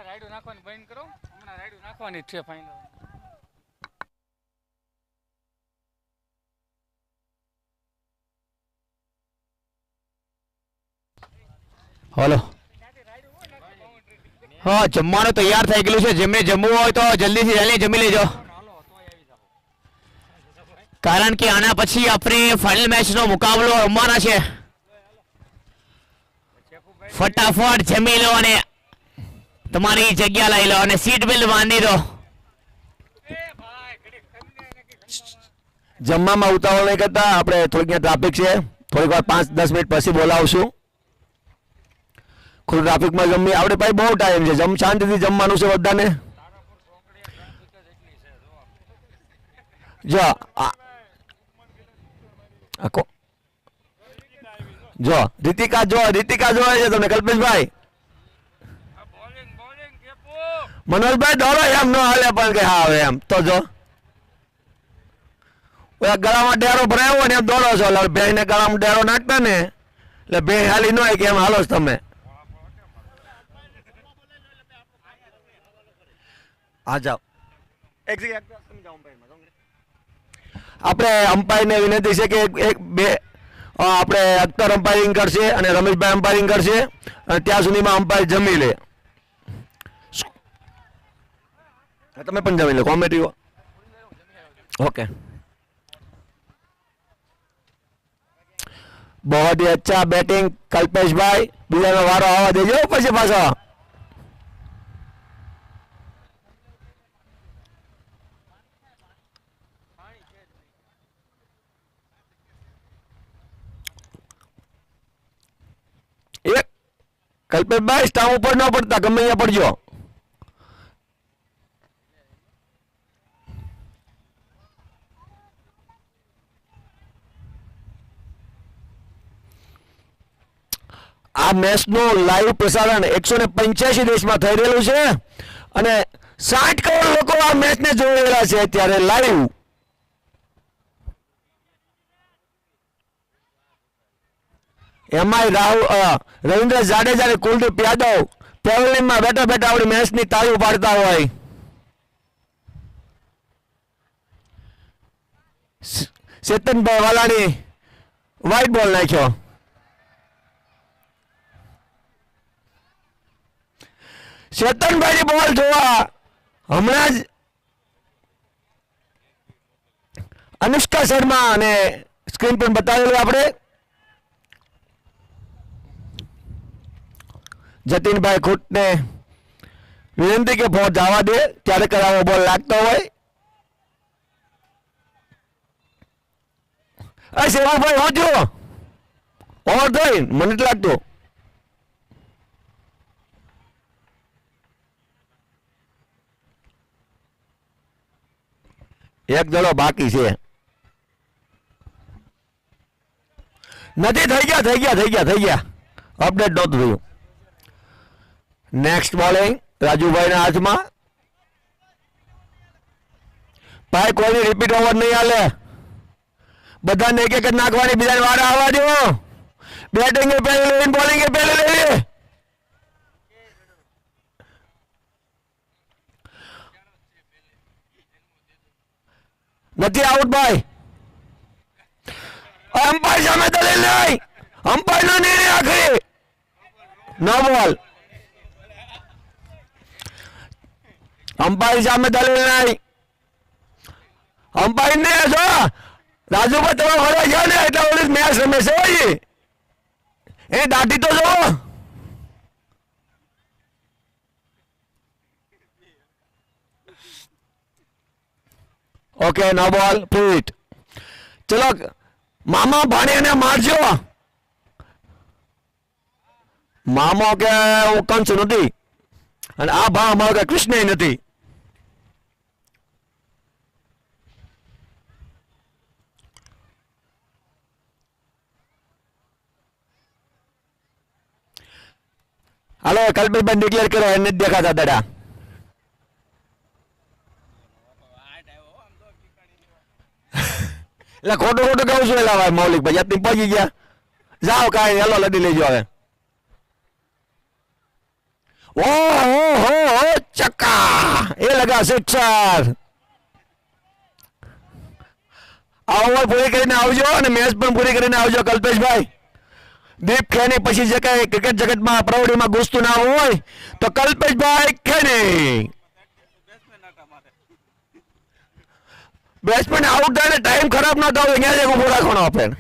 રાયડું નાખવાની બંધ કરો, હમણાં રાયડું નાખવાની જ છે ફાઇનલ. હલો. હા, જમવાનું તૈયાર થઈ ગયેલું છે. જેમને જમવું હોય તો જલ્દીથી જલ્દી જમી લેજો, કારણ કે આના પછી આપણે ફાઇનલ મેચનો મુકાબલો રમવાના છે. ફટાફટ જમી લો અને તમારી જગ્યા લઈ લો અને સીટ બેલ્ટ બાંધી દો. જમવામાં ઉતાવળ નહીં કરતા, આપણે થોડીક ટ્રાફિક છે, થોડીક વાર 5-10 મિનિટ પછી બોલાવશું. ખુદ ટ્રાફિકમાં જમી આપણે ભાઈ બહુ ટાઈમ છે, શાંતિથી જમવાનું છે બધાને. જો જો રીતિકા જોવે છે તમને કલ્પેશભાઈ. બોલિંગ બોલિંગ કેપુ મનોજભાઈ દોડો એમ ન હાલે પણ કે હા હવે એમ તો જો ઓલા ગળામાં ડેરો ભરાયો ને એમ દોડો છો. એટલે ભેંને ગળામાં ડેરો નાખતા ને એટલે ભેં હાલી ન હોય કે એમ હાલો છો તમે. હા જાઓ એક જગ્યાએ આપણે અમ્પાયરને વિનંતી છે કે એક બે આપણે અખ્તર અમ્પાયરિંગ કરશે અને રમેશભાઈ અમ્પાયરિંગ કરશે અને ત્યાં સુધીમાં અમ્પાયર જમી લે. તમે પણ જમી લો કોમેડી. ओके बहुत ही अच्छा बैटिंग कल्पेश भाई बीजा वारो आवा देजो પછી પાછો એક કલ્પેશ ભાઈ સ્ટામ ઉપર ન પડતા ગમે અહીંયા પડજો. આ મેચનું લાઈવ પ્રસારણ 185 દેશમાં થઈ રહેલું છે અને 60 કરોડ લોકો આ મેચને જોઈ રહ્યા છે અત્યારે લાઈવ. એમાંય રાહુલ રવિન્દ્ર જાડેજા અને કુલદીપ યાદવ પેવલિયનમાં બેઠા બેઠા આપણી મેચની તાળીઓ પાડતા હોય. ચેતનભાઈ વાલાણી વ્હાઈટ બોલ નાખ્યો. ચેતનભાઈની બોલ જોવા હમણાં જ અનુષ્કા શર્મા અને સ્ક્રીન પર બતાવેલું આપણે જતીનભાઈ ખૂટને વિનંતી કે પહોંચ જવા દે ત્યારે કરાવો બોલ લાગતો હોય. સેવાભાઈ હું જો ઓવર થઈ મને જ લાગતું એક દડો બાકી છે. નથી થઈ ગયા અપડેટ નહોતું થયું. નેક્સ્ટ બોલિંગ રાજુભાઈના હાથમાં. ભાઈ કોઈની રિપીટ ઓવર નહીં હાલે, બધાને એક એક જ નાખવાની, બીજાને વારા આવવા દો. બેટિંગ એ પહેલી લેવી, બોલિંગ એ પહેલી લેવી. નથી આઉટ ભાઈ. અમ્પાયર સામે દલીલ નહીં, અમ્પાયર નો નિર્ણય આખરી નો બોલ. અમ્પાયર સામે દલીલ નહીં. અમ્પાયર ને જો રાજુભાઈ તમે ફરે છે ને એટલે ઓલી મેચ રમે છે ભાઈ, એ દાઢી તો જો. ઓકે નો બોલ ફિટ. ચલો મામા ભાણિયાને મારજો. મામો કે હું કંસ નથી અને આ ભા અમારો કે કૃષ્ણ નથી. હાલો કલ્પેશભાઈ ડિક્લેર કરો એને નથી દેખાતા દાડા. એટલે ખોટું ખોટું કહું છું એલા ભાઈ મૌલિકભાઈ યાદ પહોંચી ગયા. જાઓ કાંઈ હેલો લડી લેજો હવે. ઓહો ચક્કા એ લગા સિક્સર. આ ઓવર પૂરી કરીને આવજો અને મેચ પણ પૂરી કરીને આવજો કલ્પેશભાઈ. દીપ ખેની પછી જે કઈ ક્રિકેટ જગતમાં પ્રૌઢીમાં ઘૂસતું ના હોય તો કલ્પેશભાઈ ખેની. બેટ્સમેન આઉટ થાય ને ટાઈમ ખરાબ ના થયો અહીંયા જ ઉભો રાખવાનો આપણે.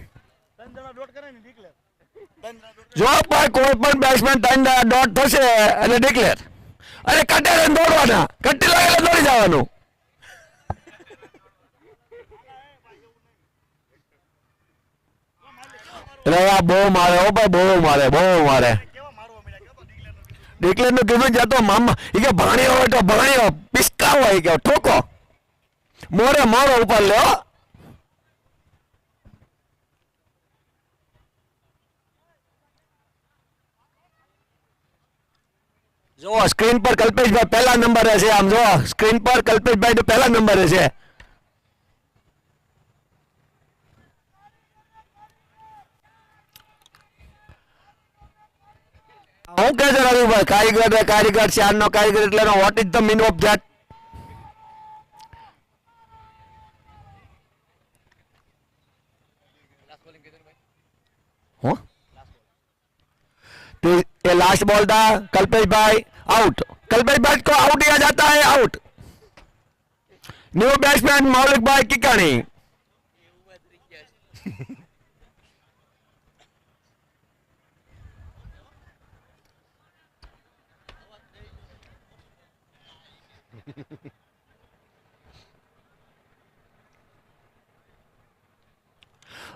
જો ભાઈ કોઈ પણ બેટ્સમેન 3 ડોટ થશે અને ડિક્લેર. અરે કટે રન દોડવાના, કટ્ટી લાગે એટલે દોડી જવાનું. એટલે આ બહુ મારે હો ભાઈ, બહુ મારે. ડિક્લેર નું કીધું જતો મામા એ કે ભાણ્યો હોય તો ભાણ્યો, પિસ્કા હોય કે ઠોકો, મોરે મોરો ઉપર લ્યો. જો સ્ક્રીન પર કલ્પેશભાઈ પહેલા નંબરે છે. આમ જો સ્ક્રીન પર કલ્પેશભાઈ પહેલા નંબરે છે. હું કહે છે રવિભાઈ કારીગર છે આનો કારીગર એટલે what is the mean of that? तो ये लास्ट बॉल था कल्पेश भाई आउट. कल्पेश भाई को आउट दिया जाता है, आउट. न्यू बैट्समैन मौलिक भाई किकानी.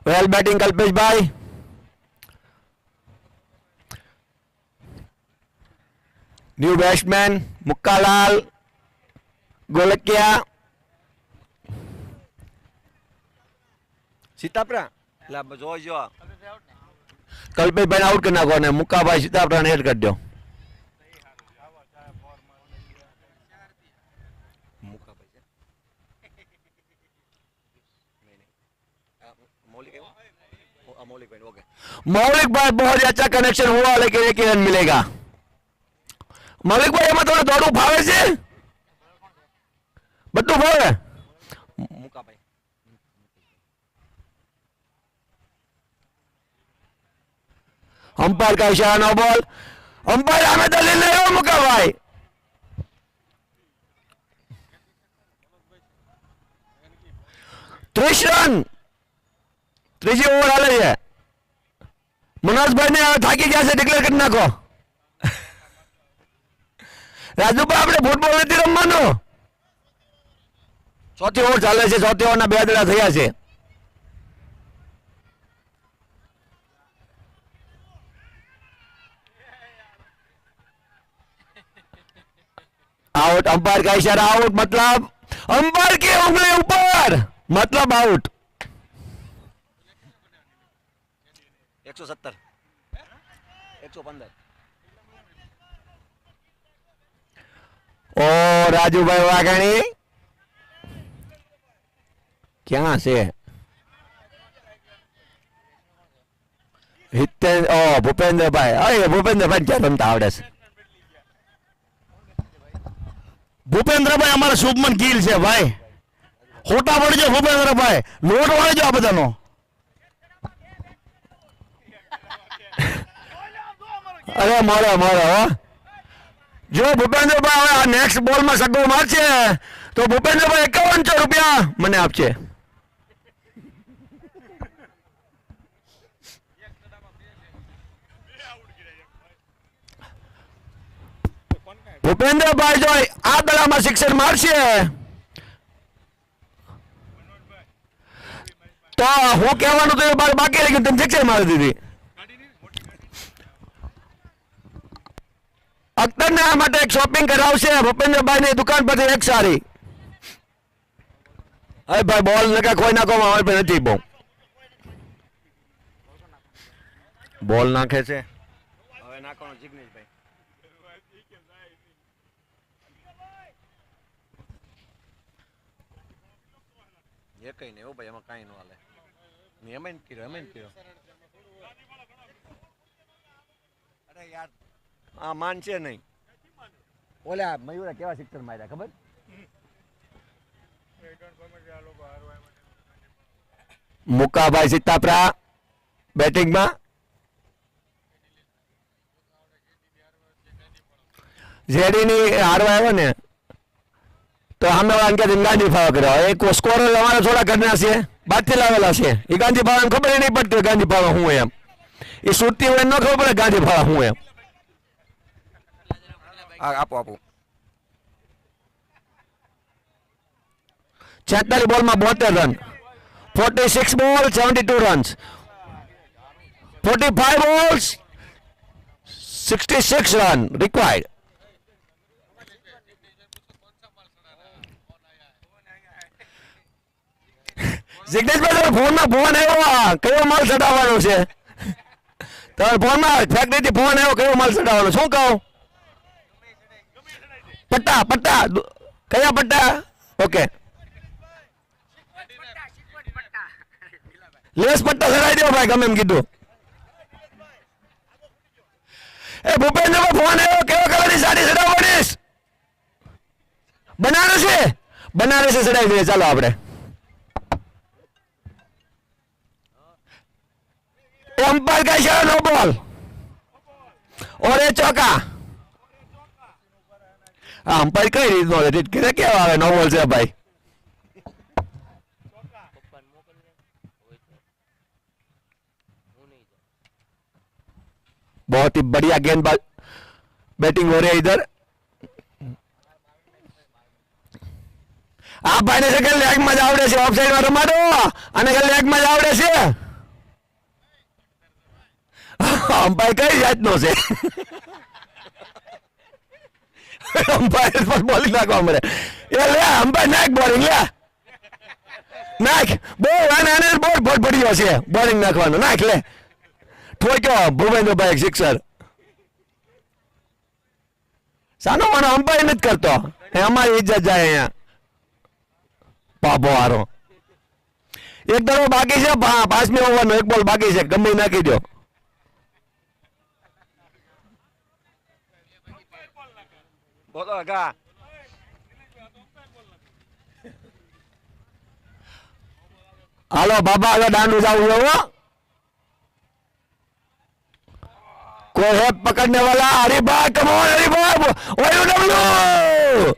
वेल बैटिंग कल्पेश भाई. न्यू बैट्समैन मुक्कालाल गोलकिया सीताप्रा जो कल्पेश भाई आउट करना को मुक्का भाई सीताप्रा ने एड कर दो. मौलिक भाई बहुत ही अच्छा कनेक्शन हुआ लेकिन एक ही रन मिलेगा. मौलिक भाई एम थोड़ा दौड़ू भावे છે, બધું ભાવે. મુકાભાઈ अंपायर का इशारा, नो बॉल. अंपायर हमें दलील नहीं हो मुकाभाई. ત્રીસ રન ત્રીજી ઓવર હાલે છે. મનોજભાઈ ને થાકી ગયા છે, ડિક્લેર કરી નાખો. રાજુભાઈ આપણે ફૂટબોલ નથી રમવાનું. ચોથી ઓવર ચાલે છે, ચોથી ઓવરના 2 દડા થયા છે. आउट. अंपायर का इशारा आउट मतलब अंपायर की उंगली ऊपर मतलब आउट. 170 115. ओ राजू भाई वाघाणी क्या से हितेन ओ भूपेंद्र भाई. अरे भूपेंद्र भाई क्या रमता आवड़े છે? ભૂપેન્દ્રભાઈ અમારા શુભમન ગીલ છે ભાઈ. ખોટા પડજો ભૂપેન્દ્રભાઈ, લોટ વાળજો આ બધાનો. અરે મોરે મોરે હો. જો ભૂપેન્દ્રભાઈ હવે આ નેક્સ્ટ બોલમાં સગો મારશે તો ભૂપેન્દ્રભાઈ 5100 રૂપિયા મને આપશે. ભૂપેન્દ્રભાઈ જો આ દડામાં સિક્સર મારશે તો હું કહેવાનું તો એ બાકી રહી ગયું, તમે સિક્સર મારી દીધી. અખ્તરને આ માટે એક શોપિંગ કરાવશે ભૂપેન્દ્રભાઈની દુકાન પરથી એક સારી. અરે ભાઈ બોલ નકા કોઈ નાખો અમારે પાસે નથી બહુ. બોલ નાખે છે હવે નાખવાનો જિગ્નેશભાઈ. એ કઈ નહીં હો ભાઈ, એમાં કાંઈ ન હાલે. મેં એમ કર્યો અરે યાર આ માન છે નહીં. ઓલા મયુરા કેવા સિક્સર માર્યા ખબર? મુકાભાઈ સિત્તાપરા બેટિંગમાં. જેડીની હારવા આવ્યો ને તો સામે વાળા કે ગાંધી ફાવા કર્યો. એક સ્કોરર અમારે થોડા ઘરના છે, બાદથી લાવેલા છે. એ ગાંધી ફાવા ખબર નહીં પડતી ગાંધી ફાવા હું એમ. એ સુરતી હોય ન ખબર પડે ગાંધી ફાવા હું એમ. આપો 46 બોલમાં 72 રન. 46 બોલ 72 રન્સ. 45 balls 66 run required. જિગ્નેશભાઈ ફોનમાં ફોન આવ્યો, કયો માલ ચડાવવાનો છે? તમારા ફોનમાં ફેક્ટરીથી ફોન આવ્યો, કયો માલ ચડાવવાનો? શું કહું? પટ્ટા કયા પટ્ટા? ઓકે લેસ પટ્ટા ચડાવી દો ભાઈ, ગમે એમ કીધું. એ ભૂપેન્દ્રભાઈ ફોન આવ્યો, કેવો કલરની સાડી ચડાવવાની? બનારસે ચડાવી દઈએ. ચાલો આપણે एम्पायर का इशारा नो बॉल और ये चौका. अंपायर कई રીત નો રેટ કરે કેવા આવે નો બોલ છે ભાઈ. बहुत ही बढ़िया गेंदबाज बैटिंग हो रही है इधर. આ ભાઈને છે કે લેગ માં જ આવડે છે, ઓફ સાઈડ માં રમાડો અને કે લેગ માં જ આવડે છે. અંપાયર કઈ જાતનો છે? અંપાયર પર બોલિંગ નાખવા મળે. એ લે અંપાયર નાખ બોલિંગ લે નાખ. બહુ આને બોલ પડ્યો છે બોલિંગ નાખવાનો. નાખ લે. ઠોક્યો ભૂપેન્દ્રભાઈ સિક્સર. સાનો મને અંપાયર નથી કરતો, એ અમારી ઇજ્જત જાય અહીંયા. પાપો હારો. એક દડો બાકી છે, 5મી ઓવરનો એક બોલ બાકી છે, ગમે નાખી દો. બોલો ગા. હાલો બાબા હવે દાંડુ જાવું હો. कोई है पकड़ने वाला? अरे बाप कम ऑन, अरे बाप डब्लू.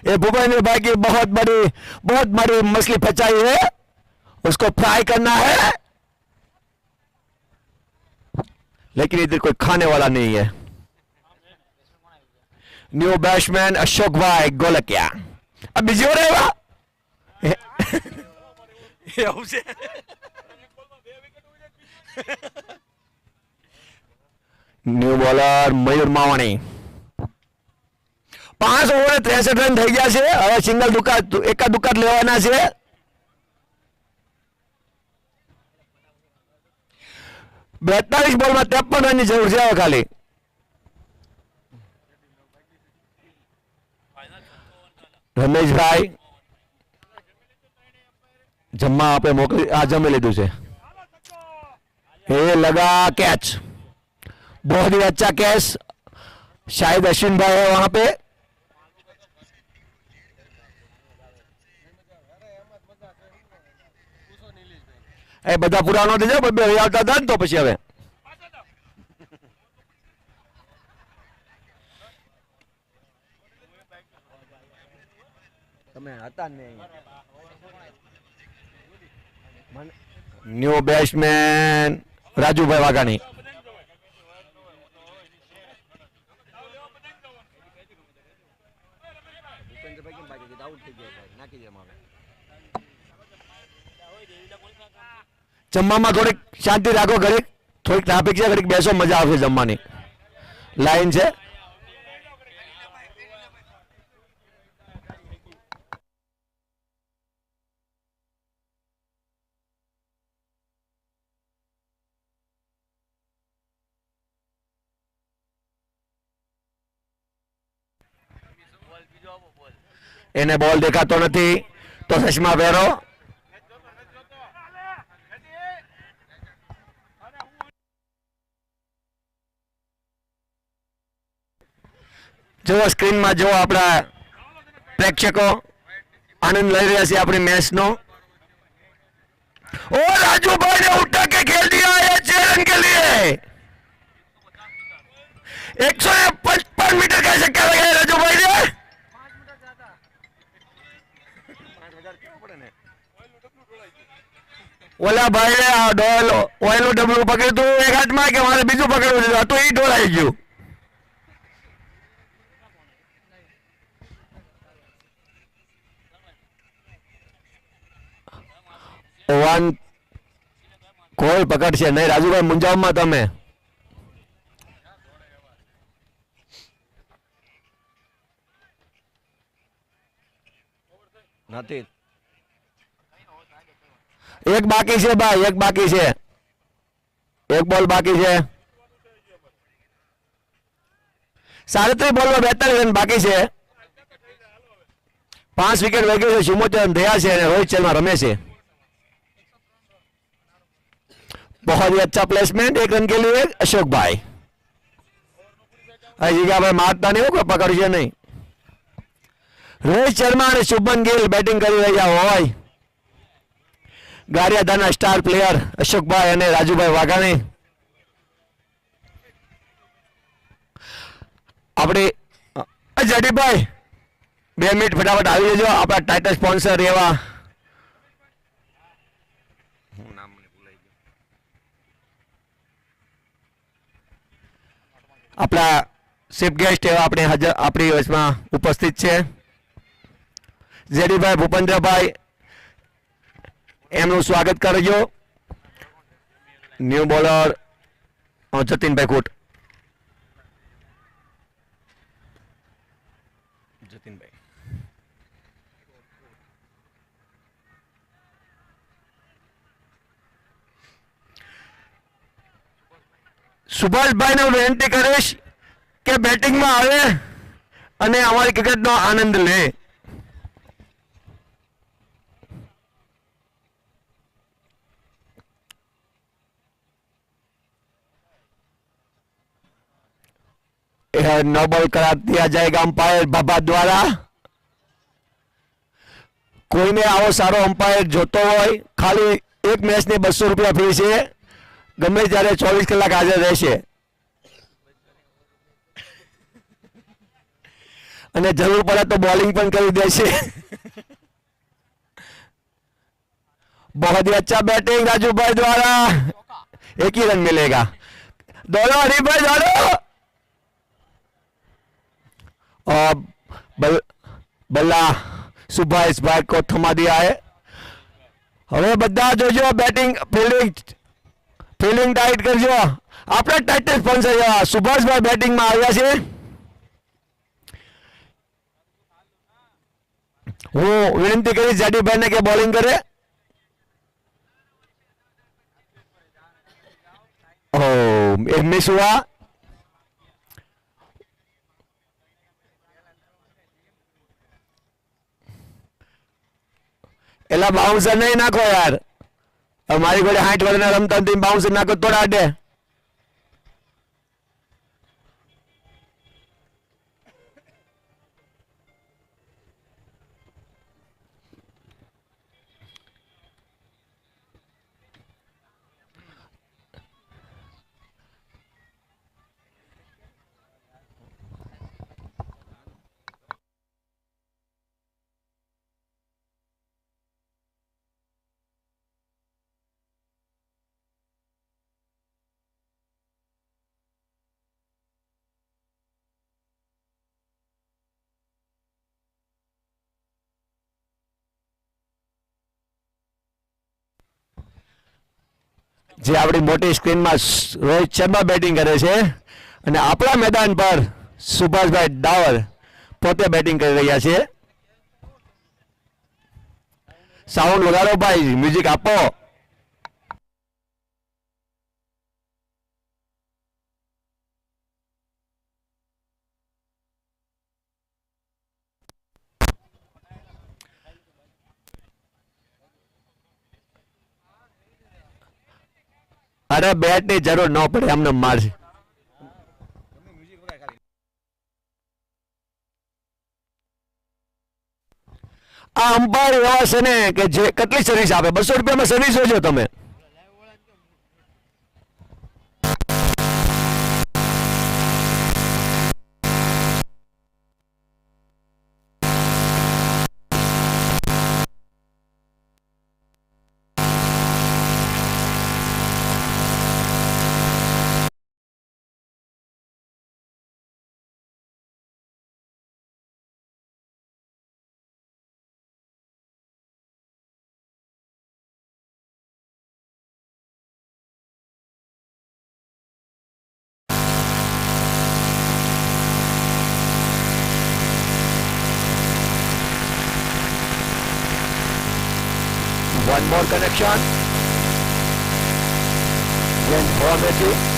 ये भूपेंद्र भाई की बहुत बड़ी मछली फंसाई है, उसको फ्राई करना है, लेकिन इधर कोई खाने वाला नहीं है. न्यू बैट्समैन अशोक भाई गोलकिया. अब बिजी हो रहे हो? न्यू बॉलर मयूर मावाणी. 5 ઓવરે 63 રન થઈ ગયા છે. હવે સિંગલ એકા દુકાન લેવાના છે. બેતાલીસ બોલમાં 53 રનની જરૂર છે હવે ખાલી. રમેશભાઈ જમવા આપણે મોકલી, આ જમી લીધું છે. ये लगा कैच, बहुत ही अच्छा कैच. शायद अश्विन भाई है वहां पे. એ બધા પુરાનો થઈ જાય, બે આવતા હતા ને તો પછી હવે તમે હતા ને. ન્યू બેટ્સમેન રાજુભાઈ વાઘાણી. જમવામાં થોડીક શાંતિ રાખો, ઘડીક થોડીક ટ્રાફિક છે, ઘડીક બેસો, મજા આવશે જમવાની. લાઈન છે. એને બોલ દેખાતો નથી તો ચશ્મા પહેરો. જો સ્ક્રીનમાં જો આપણા પ્રેક્ષકો આનંદ લઈ રહ્યા છે આપણી मैच નો. ओ राजू भाई ने उठा के खेल दिया है 6 रन के लिए. 155 मीटर का छक्का लगाया राजू भाई ने. 5,000 કેવું પડે ને? ઓલા ભાઈ આ ડોલ ઓઇલનું ડબલું પકડ્યું એક હાથમાં કે મારે બીજું પકડવું છે તો એ ઢોળાઈ ગયું. ઓવાન કોઈ પકડશે નહીં. રાજુભાઈ મુંજાવમાં તમે નથી. એક બાકી છે ભાઈ, એક બાકી છે, એક બોલ બાકી છે. 37 બોલમાં 42 રન બાકી છે. 5 વિકેટ વહી ગઈ છે. 74 રન થયા છે અને રોહિત શર્મા રમે છે. बहुत ही अच्छा प्लेसमेंट. 1 रन के लिए अशोक भाई. जगह भाई मारता नहीं हो, कोई पकड़શે नहीं. રોહિત શર્મા અને શુભમન ગિલ બેટિંગ કરી રહ્યા હોય. ગારિયાધાના સ્ટાર પ્લેયર અશોકભાઈ અને રાજુભાઈ વાઘાણી. આપણે જડીભાઈ 2 મિનિટ ફટાફટ આવી જજો. આપણા ટાઇટલ સ્પોન્સર એવા હું નામ મને ભૂલાઈ ગયું. આપણા ચીફ ગેસ્ટ એવા આપણી વચમાં ઉપસ્થિત છે. જેડીભાઈ ભૂપેન્દ્રભાઈ, એમનું સ્વાગત કરજો. ન્યૂ બોલર જતીનભાઈ કોટ. જતીનભાઈ સુભાષભાઈને હું વિનંતી કરીશ કે બેટિંગમાં આવે અને અમારી ક્રિકેટનો આનંદ લે. नो बॉल करा दिया जाएगा अंपायर बाबा द्वारा. કોઈને આવો સારો અમ્પાયર જોતો હોય, ખાલી એક મેચની 200 રૂપિયા ફી છે. ગમે ત્યારે 24 કલાક હાજર રહેશે અને જરૂર પડે તો બોલિંગ પણ કરી દેશે. बहुत ही अच्छा बैटिंग राजू भाई द्वारा. 1 ही रन मिलेगा. दोनों हरीभाई दोनों और बल्ला सुभाषભાઈ को थमा दिया है. હવે બધા જોજો બેટિંગ ફિલ્ડિંગ ટાઈટ કરજો. આપણા ટાઇટલ સ્પોન્સર સુભાષભાઈ બેટિંગમાં આવ્યા છે. હું વિનંતી કરીશ જાડીભાઈને કે બોલિંગ કરે. एक मिस हुआ. एला बाउंसर नहीं नाखो यार. हमारी गोड़े 60 वर्षना रमता बाउंसर नाखो तोड़ा अड्डे. જે આપણી મોટી સ્ક્રીનમાં રોહિત શર્મા બેટિંગ કરે છે અને આપણા મેદાન પર સુભાષભાઈ ડાવર પોતે બેટિંગ કરી રહ્યા છે. સાઉન્ડ વગાડો ભાઈ, મ્યુઝિક આપો. અરે બેટ ની જરૂર ન પડે, અમને મારશે. આ અમ્પાયર એવા છે ને કે જે કેટલી સર્વિસ આપે, 200 રૂપિયામાં સર્વિસ જોજો તમે. One more connection. Then 4 Matthew.